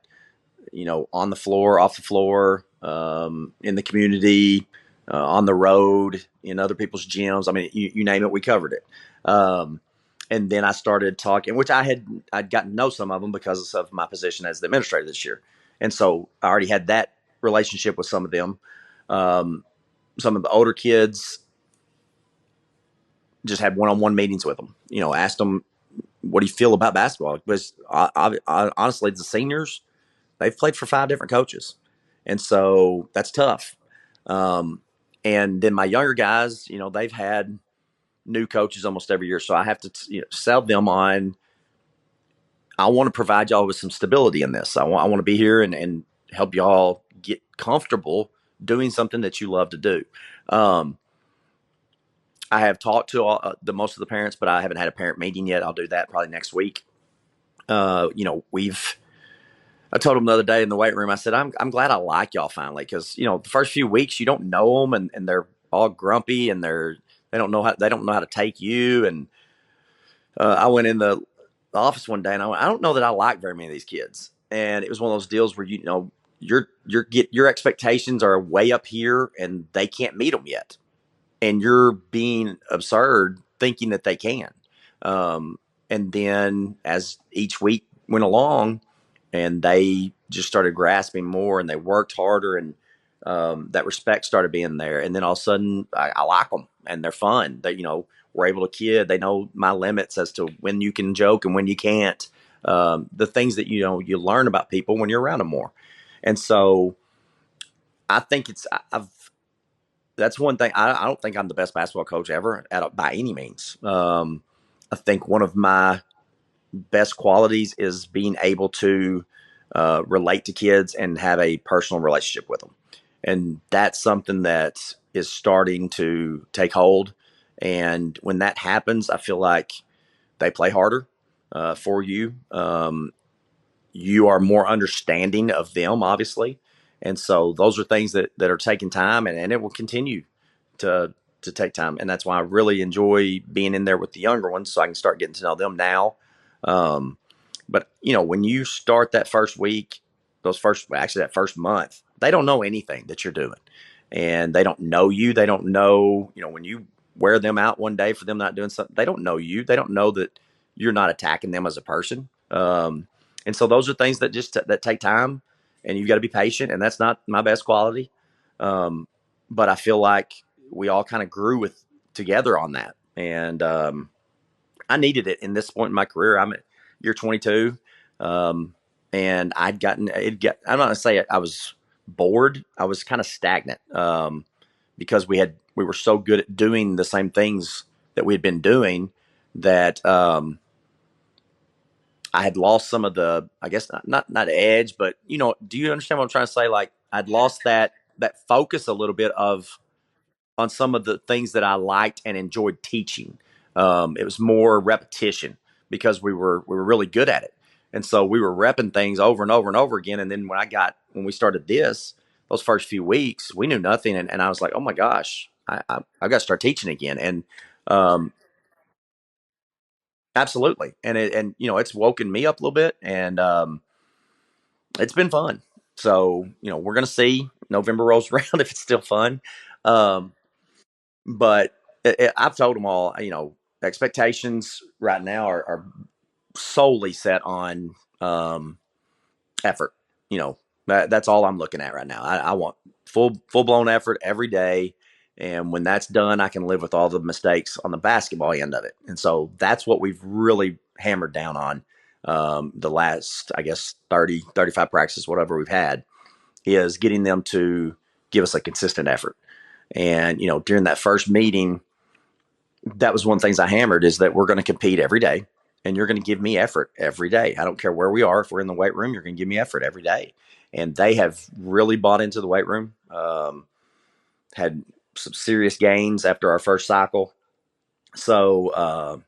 On the floor, off the floor, in the community, on the road, in other people's gyms. I mean, you name it, we covered it. And then I started talking, which I'd gotten to know some of them because of my position as the administrator this year. And so I already had that relationship with some of them. Some of the older kids, just had one-on-one meetings with them. Asked them, what do you feel about basketball? Because honestly, the seniors, they've played for 5 different coaches. And so that's tough. And then my younger guys, they've had new coaches almost every year. So I have to sell them on, I want to provide y'all with some stability in this. I want to be here and help y'all get comfortable doing something that you love to do. I have talked to most of the parents, but I haven't had a parent meeting yet. I'll do that probably next week. I told them the other day in the weight room, I said, I'm glad I like y'all finally. Cause the first few weeks you don't know them and they're all grumpy and they don't know how to take you. And I went in the office one day and I don't know that I like very many of these kids. And it was one of those deals where, your expectations are way up here and they can't meet them yet. And you're being absurd thinking that they can. And then as each week went along and they just started grasping more and they worked harder and that respect started being there. And then all of a sudden I like them and they're fun. They, we're able to kid. They know my limits as to when you can joke and when you can't. The things that, you learn about people when you're around them more. And so I think that's one thing. I don't think I'm the best basketball coach ever by any means. I think one of my best qualities is being able to relate to kids and have a personal relationship with them. And that's something that is starting to take hold. And when that happens, I feel like they play harder for you. You are more understanding of them, obviously. And so those are things that are taking time and it will continue to take time. And that's why I really enjoy being in there with the younger ones so I can start getting to know them now. But when you start that first week, that first month, they don't know anything that you're doing and they don't know you. They don't know, when you wear them out one day for them not doing something. They don't know you. They don't know that you're not attacking them as a person. And so those are things that that take time, and you've got to be patient. And that's not my best quality. But I feel like we all kind of grew together on that. And I needed it in this point in my career. I'm at year 22. And I'm not going to say I was bored. I was kind of stagnant. Because we were so good at doing the same things that we had been doing that I had lost some of the, I guess not edge, but do you understand what I'm trying to say? Like I'd lost that focus a little bit on some of the things that I liked and enjoyed teaching. It was more repetition because we were really good at it. And so we were repping things over and over and over again. And then when we started those first few weeks, we knew nothing. And I was like, oh my gosh, I got to start teaching again. And absolutely. And it's woken me up a little bit, and it's been fun. So, we're going to see November rolls around if it's still fun. But I've told them all, expectations right now are solely set on effort. That's all I'm looking at right now. I want full blown effort every day. And when that's done, I can live with all the mistakes on the basketball end of it. And so that's what we've really hammered down on the last, I guess, 30, 35 practices, whatever we've had, is getting them to give us a consistent effort. And, during that first meeting, that was one of the things I hammered, is that we're going to compete every day, and you're going to give me effort every day. I don't care where we are. If we're in the weight room, you're going to give me effort every day. And they have really bought into the weight room, had some serious gains after our first cycle. So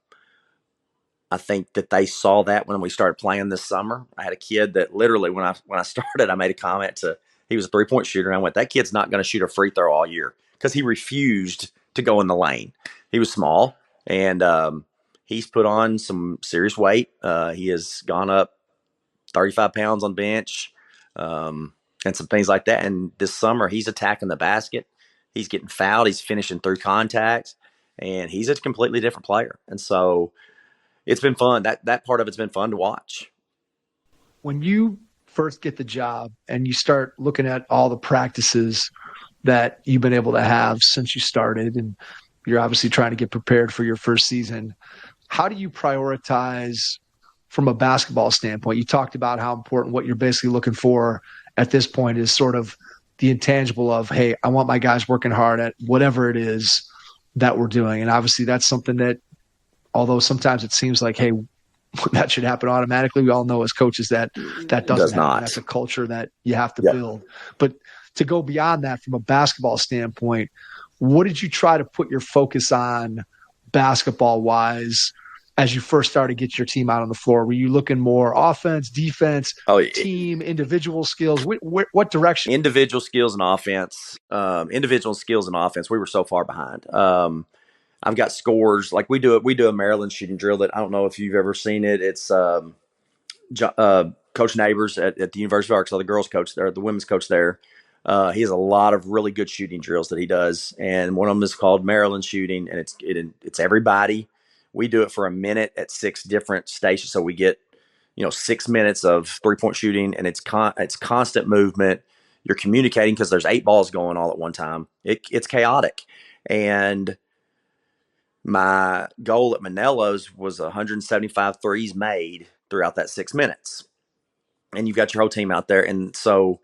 I think that they saw that when we started playing this summer. I had a kid that literally, when I started, I made a comment he was a 3-point shooter. And I went, that kid's not going to shoot a free throw all year, because he refused to go in the lane. He was small, and he's put on some serious weight. He has gone up 35 pounds on bench, and some things like that. And this summer, he's attacking the basket. He's getting fouled. He's finishing through contact, and he's a completely different player. And so it's been fun. That part of it's been fun to watch. When you first get the job and you start looking at all the practices that you've been able to have since you started, and you're obviously trying to get prepared for your first season, how do you prioritize from a basketball standpoint? You talked about how important what you're basically looking for at this point is sort of the intangible of, hey, I want my guys working hard at whatever it is that we're doing. And obviously that's something that, although sometimes it seems like, hey, that should happen automatically, we all know as coaches that doesn't happen. That's a culture that you have to build. But to go beyond that from a basketball standpoint, what did you try to put your focus on basketball-wise as you first started to get your team out on the floor? Were you looking more offense, defense, team, individual skills? What direction? Individual skills and offense. We were so far behind. I've got scores. Like we do a Maryland shooting drill that I don't know if you've ever seen it. It's Coach Neighbors at the University of Arkansas, the girls coach there, the women's coach there. He has a lot of really good shooting drills that he does, and one of them is called Maryland shooting, and it's everybody. We do it for a minute at 6 different stations, so we get 6 minutes of 3-point shooting, and it's constant movement. You're communicating because there's 8 balls going all at one time. It's chaotic, and my goal at Manila's was 175 threes made throughout that 6 minutes, and you've got your whole team out there, and so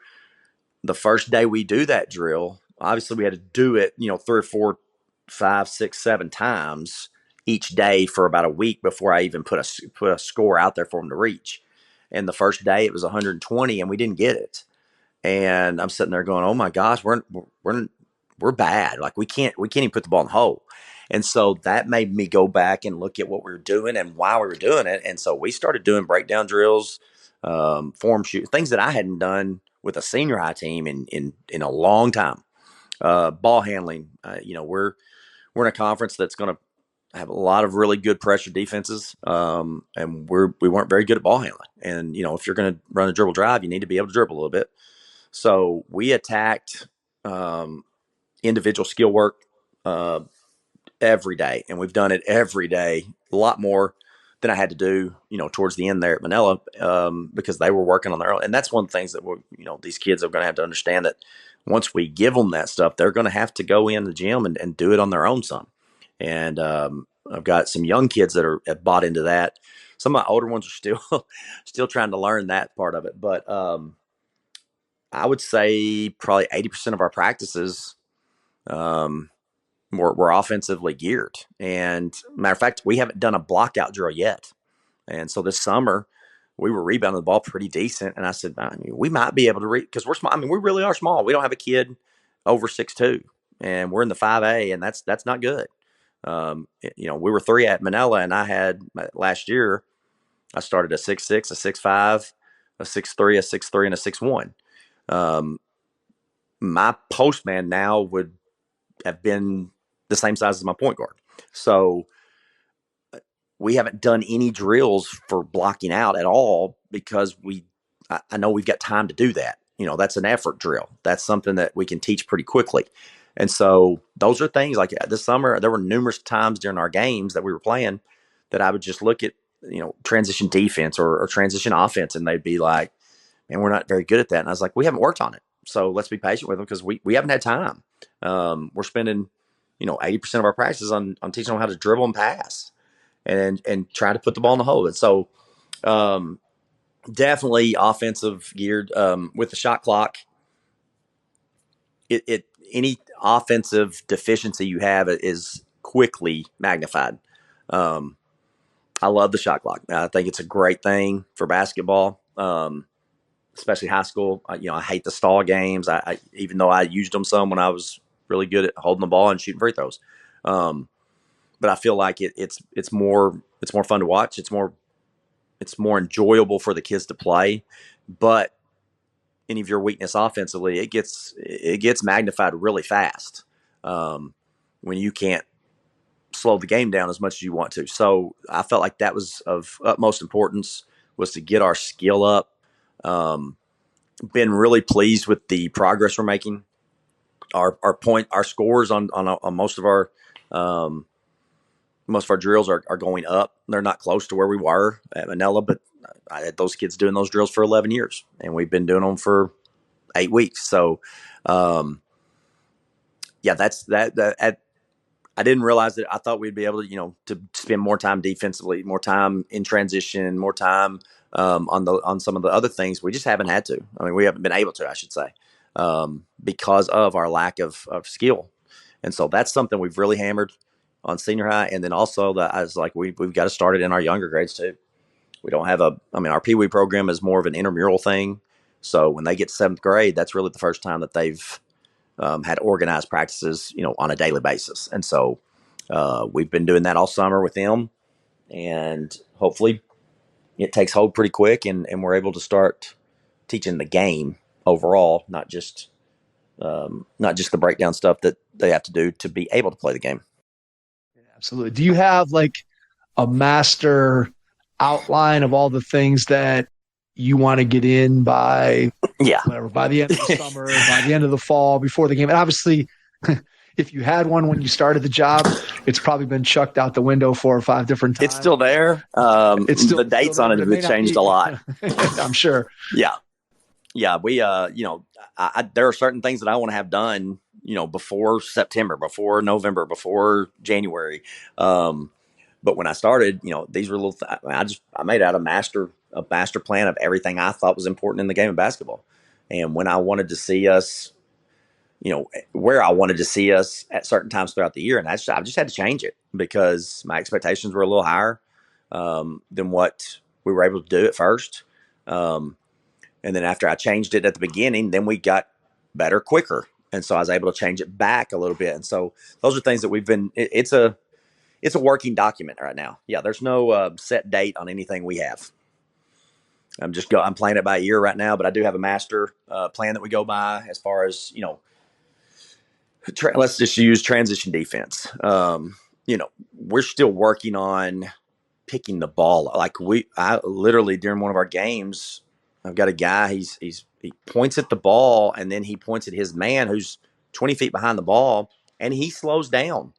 the first day we do that drill, obviously we had to do it, 3 or 4, 5, 6, 7 times each day for about a week before I even put a score out there for them to reach. And the first day it was 120, and we didn't get it. And I'm sitting there going, "Oh my gosh, we're bad. Like we can't even put the ball in the hole." And so that made me go back and look at what we were doing and why we were doing it. And so we started doing breakdown drills, form shoot, things that I hadn't done with a senior high team in a long time. Ball handling, we're in a conference that's going to have a lot of really good pressure defenses, and we weren't very good at ball handling. And if you're going to run a dribble drive, you need to be able to dribble a little bit. So we attacked individual skill work every day, and we've done it every day, a lot more than I had to do, towards the end there at Manila, because they were working on their own. And that's one of the things that these kids are going to have to understand, that once we give them that stuff, they're going to have to go in the gym and do it on their own some. And I've got some young kids that have bought into that. Some of my older ones are still trying to learn that part of it. But I would say probably 80% of our practices were offensively geared. And matter of fact, we haven't done a block out drill yet. And so this summer, we were rebounding the ball pretty decent. And I said, we might be able to because we're small. I mean, we really are small. We don't have a kid over 6'2", and we're in the 5A, and that's not good. We were 3 at Manila, and I had last year, I started a 6'6", a 6'5", a 6'3", a 6'3", and a 6'1". My postman now would have been the same size as my point guard. So we haven't done any drills for blocking out at all, because I know we've got time to do that. That's an effort drill. That's something that we can teach pretty quickly. And so those are things like this summer, there were numerous times during our games that we were playing that I would just look at, transition defense or transition offense, and they'd be like, man, we're not very good at that. And I was like, we haven't worked on it. So let's be patient with them, because we haven't had time. We're spending, 80% of our practices on teaching them how to dribble and pass and try to put the ball in the hole. And so definitely offensive geared, with the shot clock. Any offensive deficiency you have is quickly magnified. I love the shot clock. I think it's a great thing for basketball, especially high school. I hate the stall games. I even though I used them some when I was really good at holding the ball and shooting free throws. But I feel like it's more fun to watch. It's more enjoyable for the kids to play. But any of your weakness offensively, it gets magnified really fast when you can't slow the game down as much as you want to. So I felt like that was of utmost importance, was to get our skill up. Been really pleased with the progress we're making. Our scores on most of our drills are going up. They're not close to where we were at Manila, but I had those kids doing those drills for 11 years, and we've been doing them for 8 weeks. So, that's that. I didn't realize that. I thought we'd be able to, to spend more time defensively, more time in transition, more time on some of the other things. We just haven't had to. I mean, we haven't been able to, I should say, because of our lack of skill. And so that's something we've really hammered on senior high. And then also I was like, we've got to start it in our younger grades too. We don't have our Pee Wee program is more of an intramural thing. So when they get to 7th grade, that's really the first time that they've had organized practices, on a daily basis. And so we've been doing that all summer with them, and hopefully it takes hold pretty quick, and we're able to start teaching the game overall, not just the breakdown stuff that they have to do to be able to play the game. Absolutely. Do you have like a master outline of all the things that you want to get in by by the end of the summer, by the end of the fall, before the game? And obviously, if you had one when you started the job, it's probably been chucked out the window 4 or 5 different times. It's still there. The dates on it have changed a lot. I'm sure. Yeah. We, there are certain things that I want to have done, before September, before November, before January. But when I started, these were little. I made out a master plan of everything I thought was important in the game of basketball, and when I wanted to see us, where I wanted to see us at certain times throughout the year, and I just had to change it because my expectations were a little higher than what we were able to do at first. And then after I changed it at the beginning, then we got better quicker, and so I was able to change it back a little bit. And so those are things that we've been. It's a working document right now. Yeah, there's no set date on anything we have. I'm playing it by ear right now, but I do have a master plan that we go by as far as, let's just use transition defense. We're still working on picking the ball. I literally during one of our games, I've got a guy, he points at the ball, and then he points at his man who's 20 feet behind the ball, and he slows down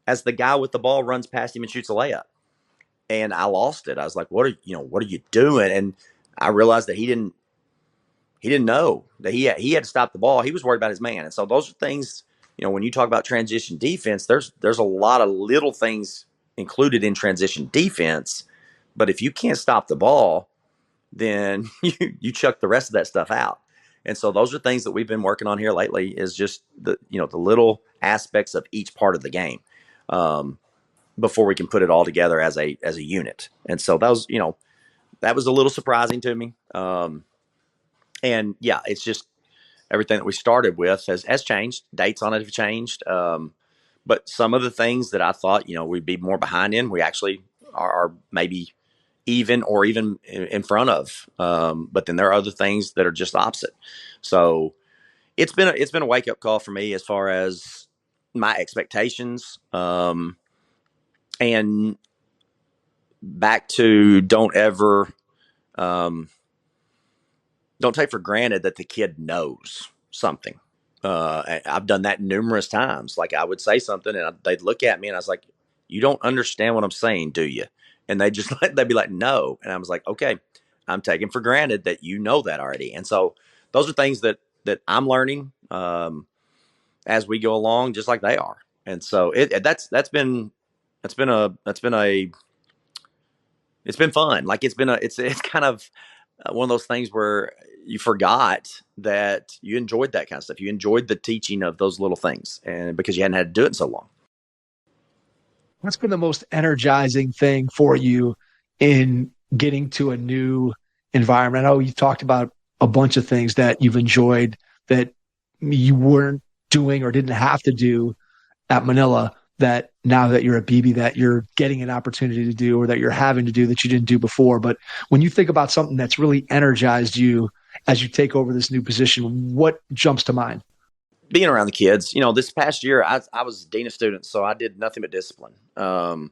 as the guy with the ball runs past him and shoots a layup. And I lost it. I was like, what are you doing? And I realized that he didn't know that he had to stop the ball. He was worried about his man. And so those are things, when you talk about transition defense, there's a lot of little things included in transition defense. But if you can't stop the ball, then you chuck the rest of that stuff out. And so those are things that we've been working on here lately, is just the little aspects of each part of the game, before we can put it all together as a unit. And so that was a little surprising to me. And yeah, it's just everything that we started with has changed. Dates on it have changed. But some of the things that I thought, we'd be more behind in, we actually are maybe even or even in front of. But then there are other things that are just opposite. So it's been a wake up call for me as far as my expectations. And back to don't take for granted that the kid knows something. I've done that numerous times. Like I would say something and they'd look at me and I was like, you don't understand what I'm saying, do you? And they'd be like, no. And I was like, okay, I'm taking for granted that you know that already. And so those are things that I'm learning, as we go along, just like they are. And so it's been fun. Like it's kind of one of those things where you forgot that you enjoyed that kind of stuff. You enjoyed the teaching of those little things, and because you hadn't had to do it in so long. What's been the most energizing thing for you in getting to a new environment? I know you talked about a bunch of things that you've enjoyed that you weren't doing or didn't have to do at Manila, that now that you're at Beebe, that you're getting an opportunity to do, or that you're having to do that you didn't do before. But when you think about something that's really energized you as you take over this new position, what jumps to mind? Being around the kids, this past year, I was dean of students, so I did nothing but discipline. And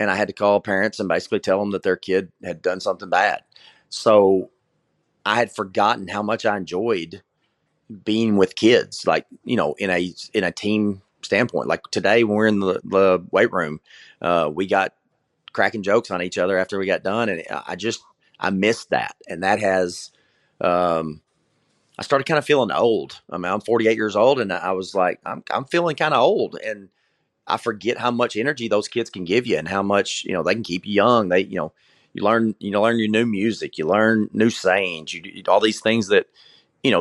I had to call parents and basically tell them that their kid had done something bad. So I had forgotten how much I enjoyed being with kids, like, in a team standpoint. Like today, when we're in the weight room, we got cracking jokes on each other after we got done. And I missed that. And that has, I started kind of feeling old. I mean, I'm 48 years old and I was like, I'm feeling kind of old, and I forget how much energy those kids can give you and how much, they can keep you young. They, you learn your new music, you learn new sayings, you do all these things that,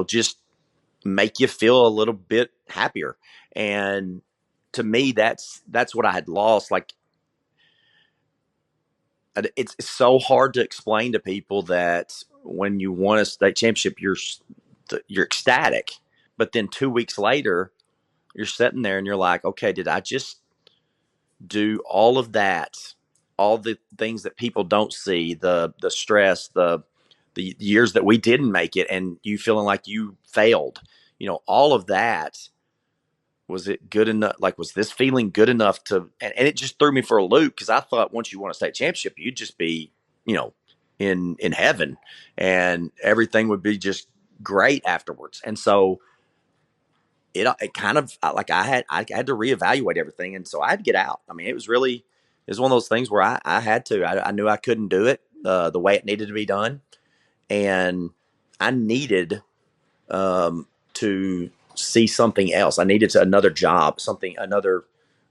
just make you feel a little bit happier. And to me, that's what I had lost. Like, it's so hard to explain to people that when you won a state championship, you're ecstatic, but then 2 weeks later, you're sitting there and you're like, okay, did I just do all of that, all the things that people don't see, the stress, the years that we didn't make it, and you feeling like you failed, all of that. Was it good enough? Like, was this feeling good enough to, and it just threw me for a loop, because I thought once you won a state championship, you'd just be, in heaven, and everything would be just great afterwards. And so it kind of, like, I had to reevaluate everything. And so I had to get out. I mean, it was one of those things where I had to, I knew I couldn't do it the way it needed to be done. And I needed to see something else. I needed another job, another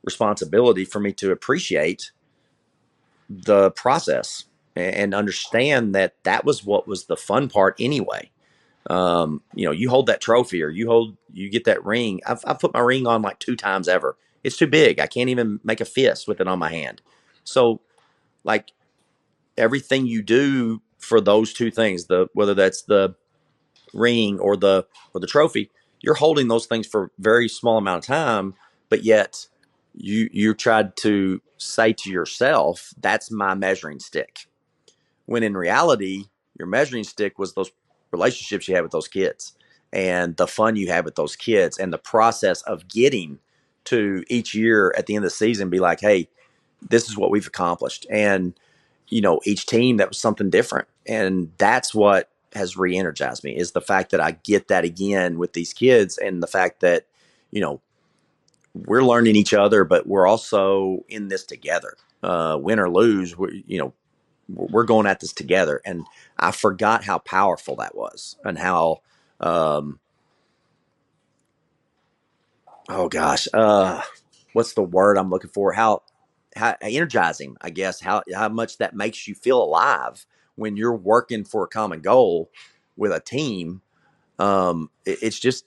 responsibility for me to appreciate the process and understand that was what was the fun part anyway. You hold that trophy, or you get that ring. I've put my ring on like 2 times ever. It's too big. I can't even make a fist with it on my hand. So, like, everything you do for those 2 things, whether that's the ring or the trophy, you're holding those things for a very small amount of time, but yet you tried to say to yourself, that's my measuring stick. When in reality, your measuring stick was those relationships you had with those kids, and the fun you had with those kids, and the process of getting to each year at the end of the season, be like, hey, this is what we've accomplished. And, each team, that was something different. And that's what has re-energized me, is the fact that I get that again with these kids, and the fact that, we're learning each other, but we're also in this together. Win or lose, we're going at this together. And I forgot how powerful that was, and how, what's the word I'm looking for? How energizing, I guess, how much that makes you feel alive when you're working for a common goal with a team. It's just,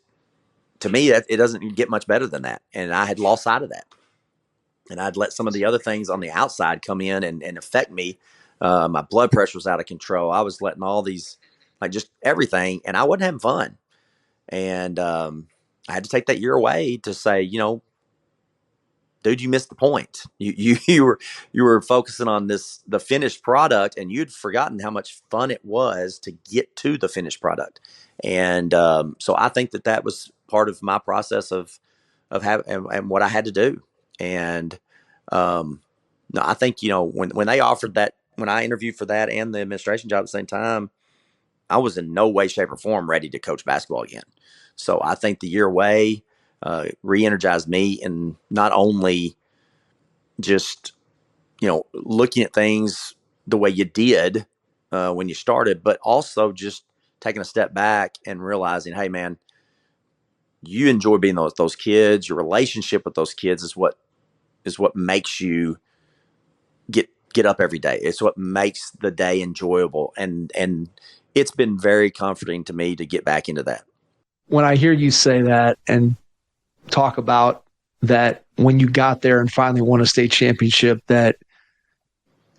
to me, that it doesn't get much better than that. And I had lost sight of that. And I'd let some of the other things on the outside come in and affect me. My blood pressure was out of control. I was letting all these, like, just everything, and I wasn't having fun. And I had to take that year away to say, dude, you missed the point. You were focusing on the finished product, and you'd forgotten how much fun it was to get to the finished product. And so I think that was part of my process of having and what I had to do. And no, I think, when they offered that, when I interviewed for that and the administration job at the same time, I was in no way, shape, or form ready to coach basketball again. So I think the year away re-energized me, and not only just, looking at things the way you did when you started, but also just taking a step back and realizing, hey, man, you enjoy being with those kids. Your relationship with those kids is what makes you get up every day. It's what makes the day enjoyable. And it's been very comforting to me to get back into that. When I hear you say that and talk about that, when you got there and finally won a state championship, that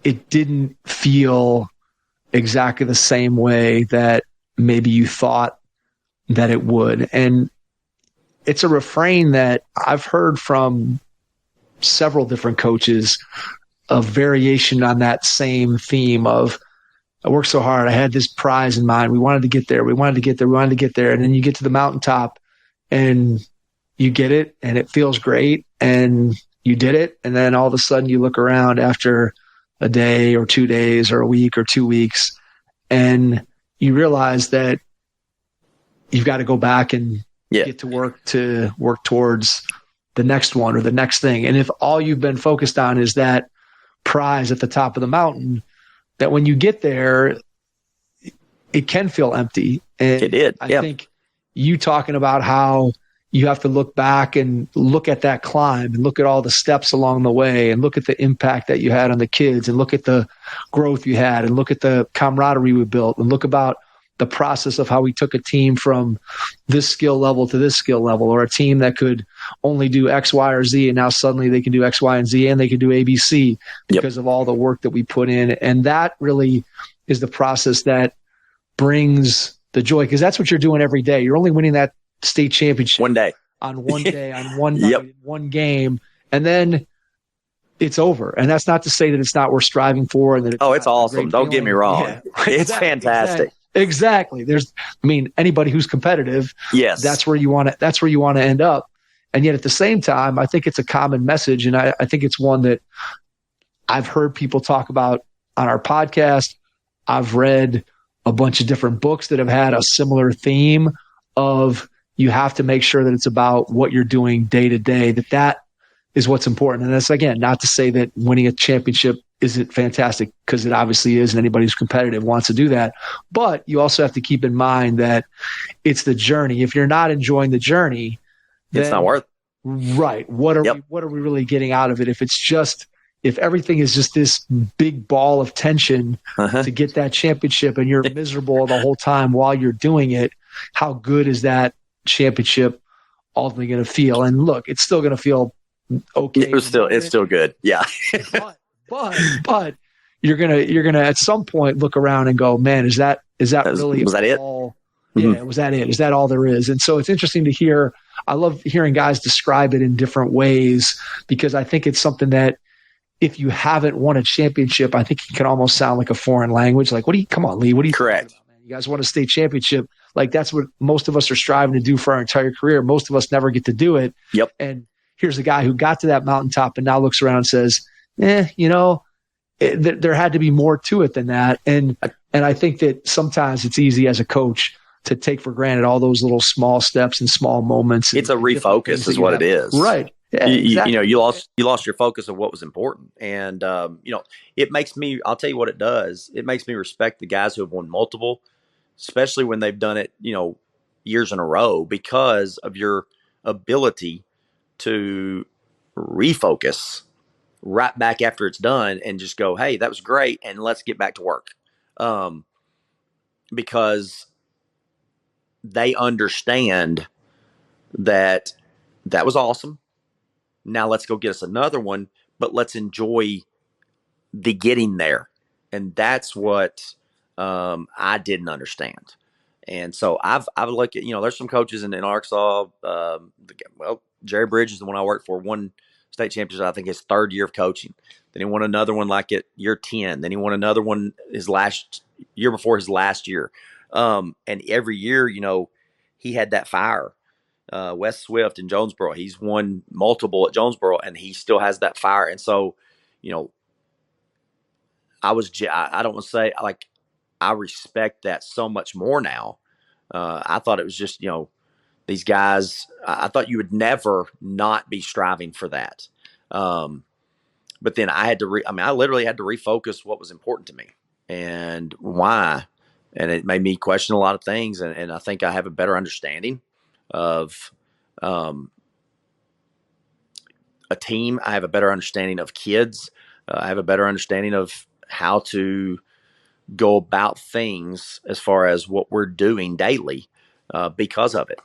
it didn't feel exactly the same way that maybe you thought that it would. And it's a refrain that I've heard from several different coaches, a variation on that same theme of, I worked so hard, I had this prize in mind, we wanted to get there, and then you get to the mountaintop and you get it and it feels great and you did it, and then all of a sudden you look around after a day or 2 days or a week or 2 weeks and you realize that you've got to go back and get to work towards the next one or the next thing. And if all you've been focused on is that prize at the top of the mountain, that when you get there, it can feel empty. And it did. I think you talking about how you have to look back and look at that climb and look at all the steps along the way and look at the impact that you had on the kids and look at the growth you had and look at the camaraderie we built and look about the process of how we took a team from this skill level to this skill level, or a team that could only do X, Y, or Z, and now suddenly they can do X, Y, and Z, and they can do ABC because of all the work that we put in. And that really is the process that brings the joy, because that's what you're doing every day. You're only winning that state championship one day, on one night, one game, and then it's over. And that's not to say that it's not worth striving for. And that it's awesome. Don't get me wrong. Yeah, it's fantastic. Exactly. Anybody who's competitive, yes, that's where you want to end up. And yet at the same time, I think it's a common message. And I think it's one that I've heard people talk about on our podcast. I've read a bunch of different books that have had a similar theme of, you have to make sure that it's about what you're doing day to day, that is what's important. And that's, again, not to say that winning a championship isn't fantastic, because it obviously is, and anybody who's competitive wants to do that. But you also have to keep in mind that it's the journey. If you're not enjoying the journey, it's not worth it. Right. What are we really getting out of it? If everything is just this big ball of tension to get that championship, and you're miserable the whole time while you're doing it, how good is that championship ultimately going to feel? And look, it's still going to feel okay. It's still good. Yeah. but you're gonna at some point look around and go, man, was that really all? Yeah, was that it? Is that all there is? And so it's interesting to hear. I love hearing guys describe it in different ways, because I think it's something that, if you haven't won a championship, I think it can almost sound like a foreign language. Like, come on, Lee, what are you correct? About, man? You guys won a state championship. Like, that's what most of us are striving to do for our entire career. Most of us never get to do it. Yep. And here's a guy who got to that mountaintop and now looks around and says, there had to be more to it than that. And I think that sometimes it's easy as a coach to take for granted all those little small steps and small moments. It's a refocus is what it is. Right. Yeah, exactly. You lost your focus of what was important, and it makes me. I'll tell you what it does. It makes me respect the guys who have won multiple, especially when they've done it, years in a row, because of your ability to refocus right back after it's done and just go, hey, that was great, and let's get back to work, because they understand that that was awesome. Now let's go get us another one, but let's enjoy the getting there. And that's what I didn't understand. And so I've looked at, there's some coaches in Arkansas. Jerry Bridge is the one I worked for, won state championship, I think his third year of coaching. Then he won another one like at year 10. Then he won another one his last year before his last year. And every year, he had that fire. Wes Swift in Jonesboro, he's won multiple at Jonesboro, and he still has that fire. And so, I don't want to say like I respect that so much more now. I thought it was just, these guys, I thought you would never not be striving for that. But then I had to, I literally had to refocus what was important to me and why. And it made me question a lot of things. And I think I have a better understanding of a team. I have a better understanding of kids. I have a better understanding of how to go about things as far as what we're doing daily because of it.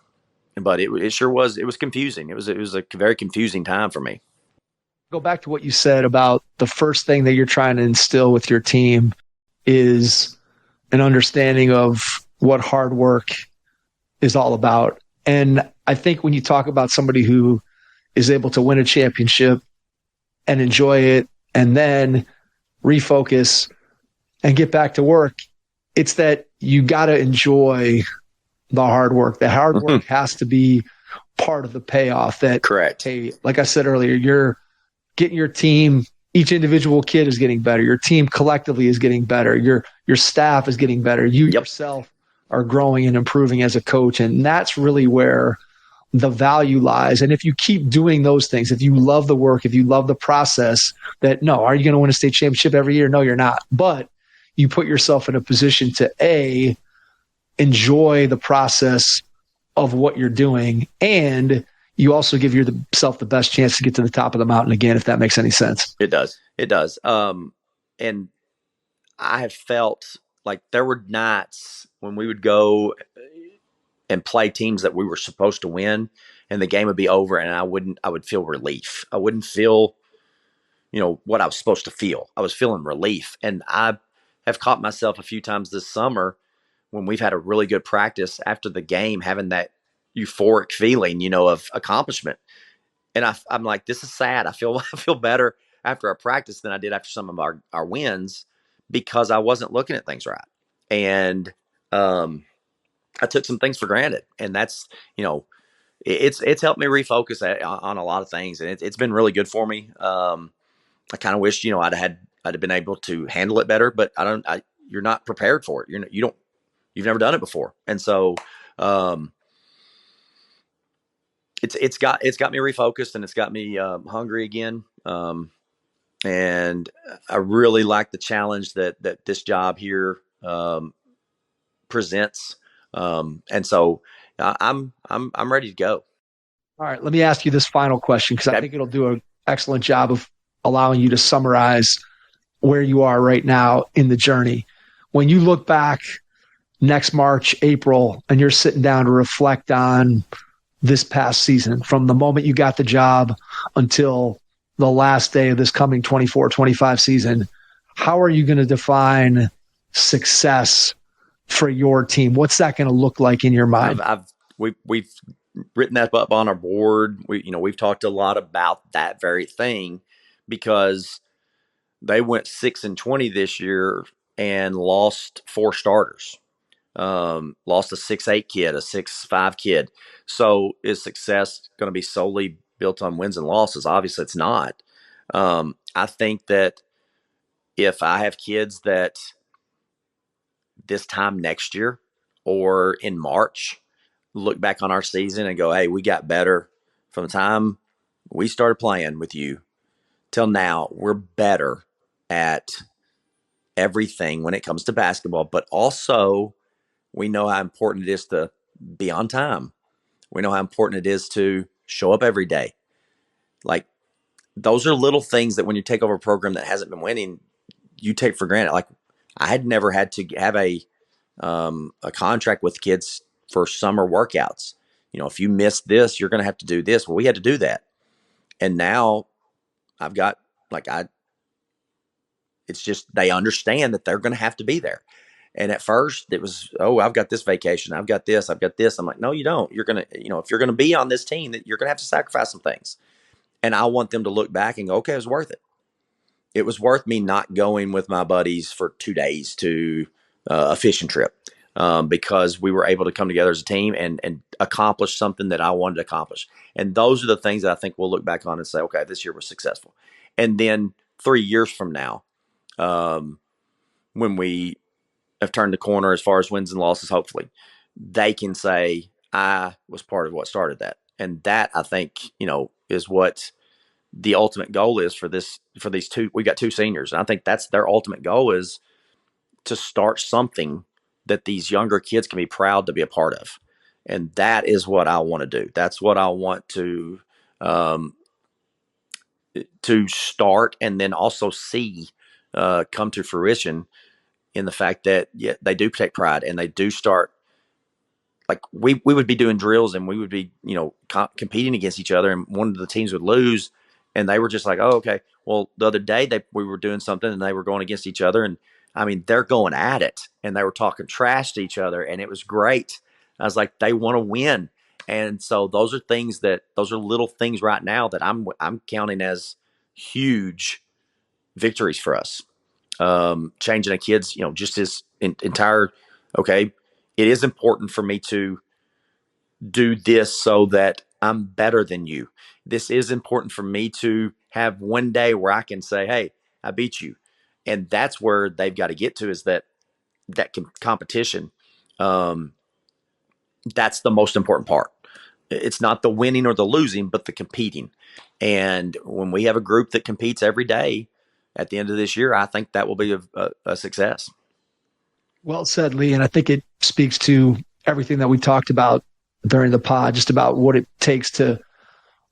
But it sure was. It was confusing. It was a very confusing time for me. Go back to what you said about the first thing that you're trying to instill with your team is an understanding of what hard work is all about. And I think when you talk about somebody who is able to win a championship and enjoy it and then refocus and get back to work, it's that you got to enjoy the hard work. The hard work has to be part of the payoff. That correct. Hey, like I said earlier, you're getting your team. Each individual kid is getting better. Your team collectively is getting better. Your staff is getting better. You yourself are growing and improving as a coach, and that's really where the value lies. And if you keep doing those things, if you love the work, if you love the process, are you going to win a state championship every year? No, you're not. But you put yourself in a position to enjoy the process of what you're doing, and you also give yourself the best chance to get to the top of the mountain again, if that makes any sense. It does. And I have felt like there were nights when we would go and play teams that we were supposed to win, and the game would be over, and I would feel relief. I wouldn't feel, what I was supposed to feel. I was feeling relief. And I have caught myself a few times this summer when we've had a really good practice after the game, having that euphoric feeling, of accomplishment. And I'm like, this is sad. I feel better after a practice than I did after some of our wins because I wasn't looking at things right. And I took some things for granted. And that's, it's helped me refocus on a lot of things. And it's been really good for me. I kind of wish, I'd have been able to handle it better, but you're not prepared for it. You've never done it before. And so, it's got me refocused, and it's got me hungry again. And I really like the challenge that this job here presents. And so I'm ready to go. All right, let me ask you this final question, because I think it'll do an excellent job of allowing you to summarize where you are right now in the journey. When you look back next March, April, and you're sitting down to reflect on this past season, from the moment you got the job until the last day of this coming 24-25 season, how are you going to define success for your team? What's that going to look like in your mind? We've written that up on our board. We've talked a lot about that very thing, because they went 6-20 this year and lost 4 starters. Lost a 6'8" kid, a 6'5" kid. So is success going to be solely built on wins and losses? Obviously it's not. I think that if I have kids that this time next year or in March look back on our season and go, hey, we got better from the time we started playing with you till now, we're better at everything when it comes to basketball, but also we know how important it is to be on time. We know how important it is to show up every day. Like, those are little things that when you take over a program that hasn't been winning, you take for granted. Like, I had never had to have a contract with kids for summer workouts. If you miss this, you're going to have to do this. Well, we had to do that. And now I've got, it's just, they understand that they're going to have to be there. And at first it was, oh, I've got this vacation. I've got this. I'm like, no, you don't. You're going to, if you're going to be on this team, that you're going to have to sacrifice some things. And I want them to look back and go, okay, it was worth it. It was worth me not going with my buddies for 2 days to a fishing trip because we were able to come together as a team and accomplish something that I wanted to accomplish. And those are the things that I think we'll look back on and say, okay, this year was successful. And then 3 years from now, when we have turned the corner as far as wins and losses, hopefully, they can say, I was part of what started that. And that, I think, is what the ultimate goal is for these two. We got 2 seniors, and I think that's their ultimate goal, is to start something that these younger kids can be proud to be a part of. And that is what I want to do. That's what I want to start, and then also see come to fruition in the fact that they do take pride, and they do start. Like, we would be doing drills, and we would be, competing against each other, and one of the teams would lose, and they were just like, oh, okay. Well, the other day we were doing something, and they were going against each other, and I mean, they're going at it, and they were talking trash to each other, and it was great. I was like, they want to win. And so those are little things right now that I'm counting as huge victories for us. Changing a kid's, just his entire, okay, it is important for me to do this so that I'm better than you. This is important for me to have one day where I can say, hey, I beat you. And that's where they've got to get to, is that competition. That's the most important part. It's not the winning or the losing, but the competing. And when we have a group that competes every day at the end of this year, I think that will be a success. Well said, Lee. And I think it speaks to everything that we talked about during the pod, just about what it takes to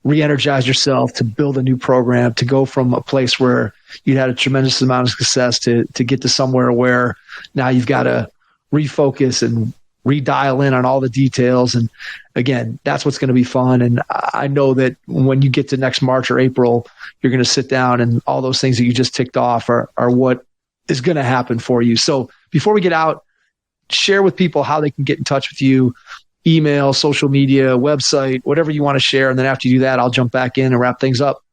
re-energize yourself, to build a new program, to go from a place where you had a tremendous amount of success to get to somewhere where now you've got to refocus and redial in on all the details. And again, that's what's going to be fun. And I know that when you get to next March or April, you're going to sit down, and all those things that you just ticked off are what is going to happen for you. So before we get out, share with people how they can get in touch with you: email, social media, website, whatever you want to share. And then after you do that, I'll jump back in and wrap things up.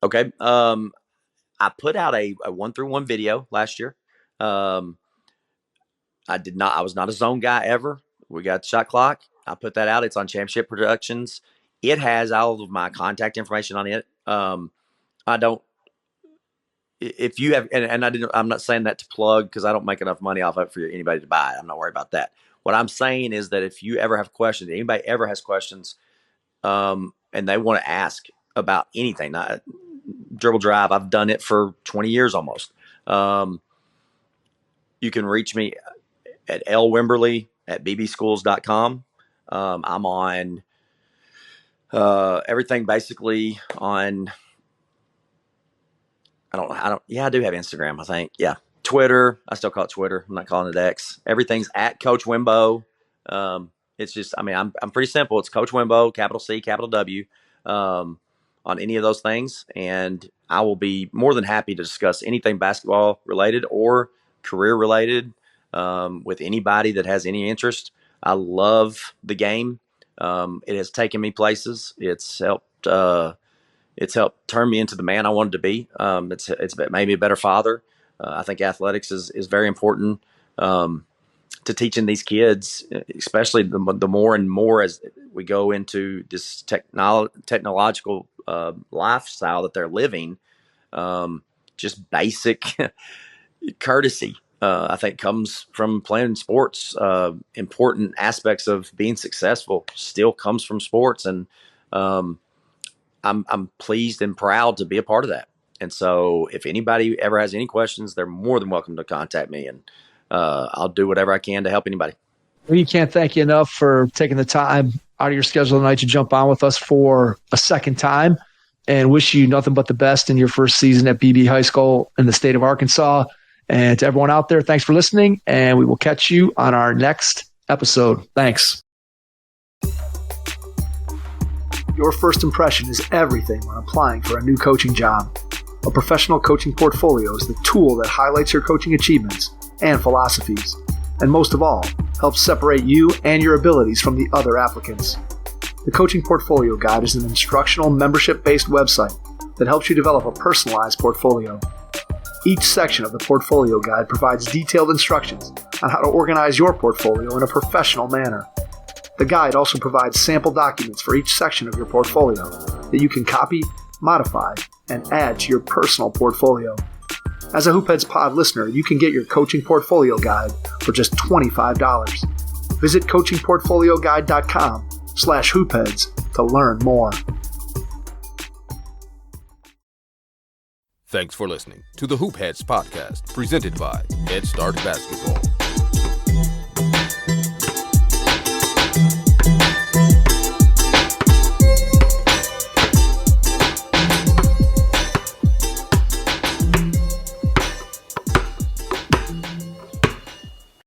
Okay. I put out a 1-through-1 video last year. I was not a zone guy ever. We got Shot Clock. I put that out. It's on Championship Productions. It has all of my contact information on it. If you have, I'm not saying that to plug, because I don't make enough money off of it for anybody to buy it. I'm not worried about that. What I'm saying is that if you ever have questions, anybody ever has questions, and they want to ask about anything, dribble drive, I've done it for 20 years almost. You can reach me at lwimberly@bbschools.com. I'm on everything basically on, I do have Instagram, I think. Yeah. Twitter. I still call it Twitter. I'm not calling it X. Everything's at Coach Wimbo. It's just, I'm pretty simple. It's Coach Wimbo, capital C, capital W, on any of those things. And I will be more than happy to discuss anything basketball related or career related, with anybody that has any interest. I love the game. It has taken me places. It's helped turn me into the man I wanted to be. It's made me a better father. I think athletics is very important to teaching these kids, especially the more and more as we go into this technological lifestyle that they're living. Just basic courtesy, I think, comes from playing sports. Important aspects of being successful still comes from sports. And I'm pleased and proud to be a part of that. And so if anybody ever has any questions, they're more than welcome to contact me, and I'll do whatever I can to help anybody. We can't thank you enough for taking the time out of your schedule tonight to jump on with us for a second time, and wish you nothing but the best in your first season at Beebe High School in the state of Arkansas. And to everyone out there, thanks for listening, and we will catch you on our next episode. Thanks. Your first impression is everything when applying for a new coaching job. A professional coaching portfolio is the tool that highlights your coaching achievements and philosophies, and most of all, helps separate you and your abilities from the other applicants. The Coaching Portfolio Guide is an instructional, membership-based website that helps you develop a personalized portfolio. Each section of the Portfolio Guide provides detailed instructions on how to organize your portfolio in a professional manner. The guide also provides sample documents for each section of your portfolio that you can copy, modify, and add to your personal portfolio. As a Hoopheads Pod listener, you can get your Coaching Portfolio Guide for just $25. Visit coachingportfolioguide.com/hoopheads to learn more. Thanks for listening to the Hoop Heads podcast, presented by Head Start Basketball.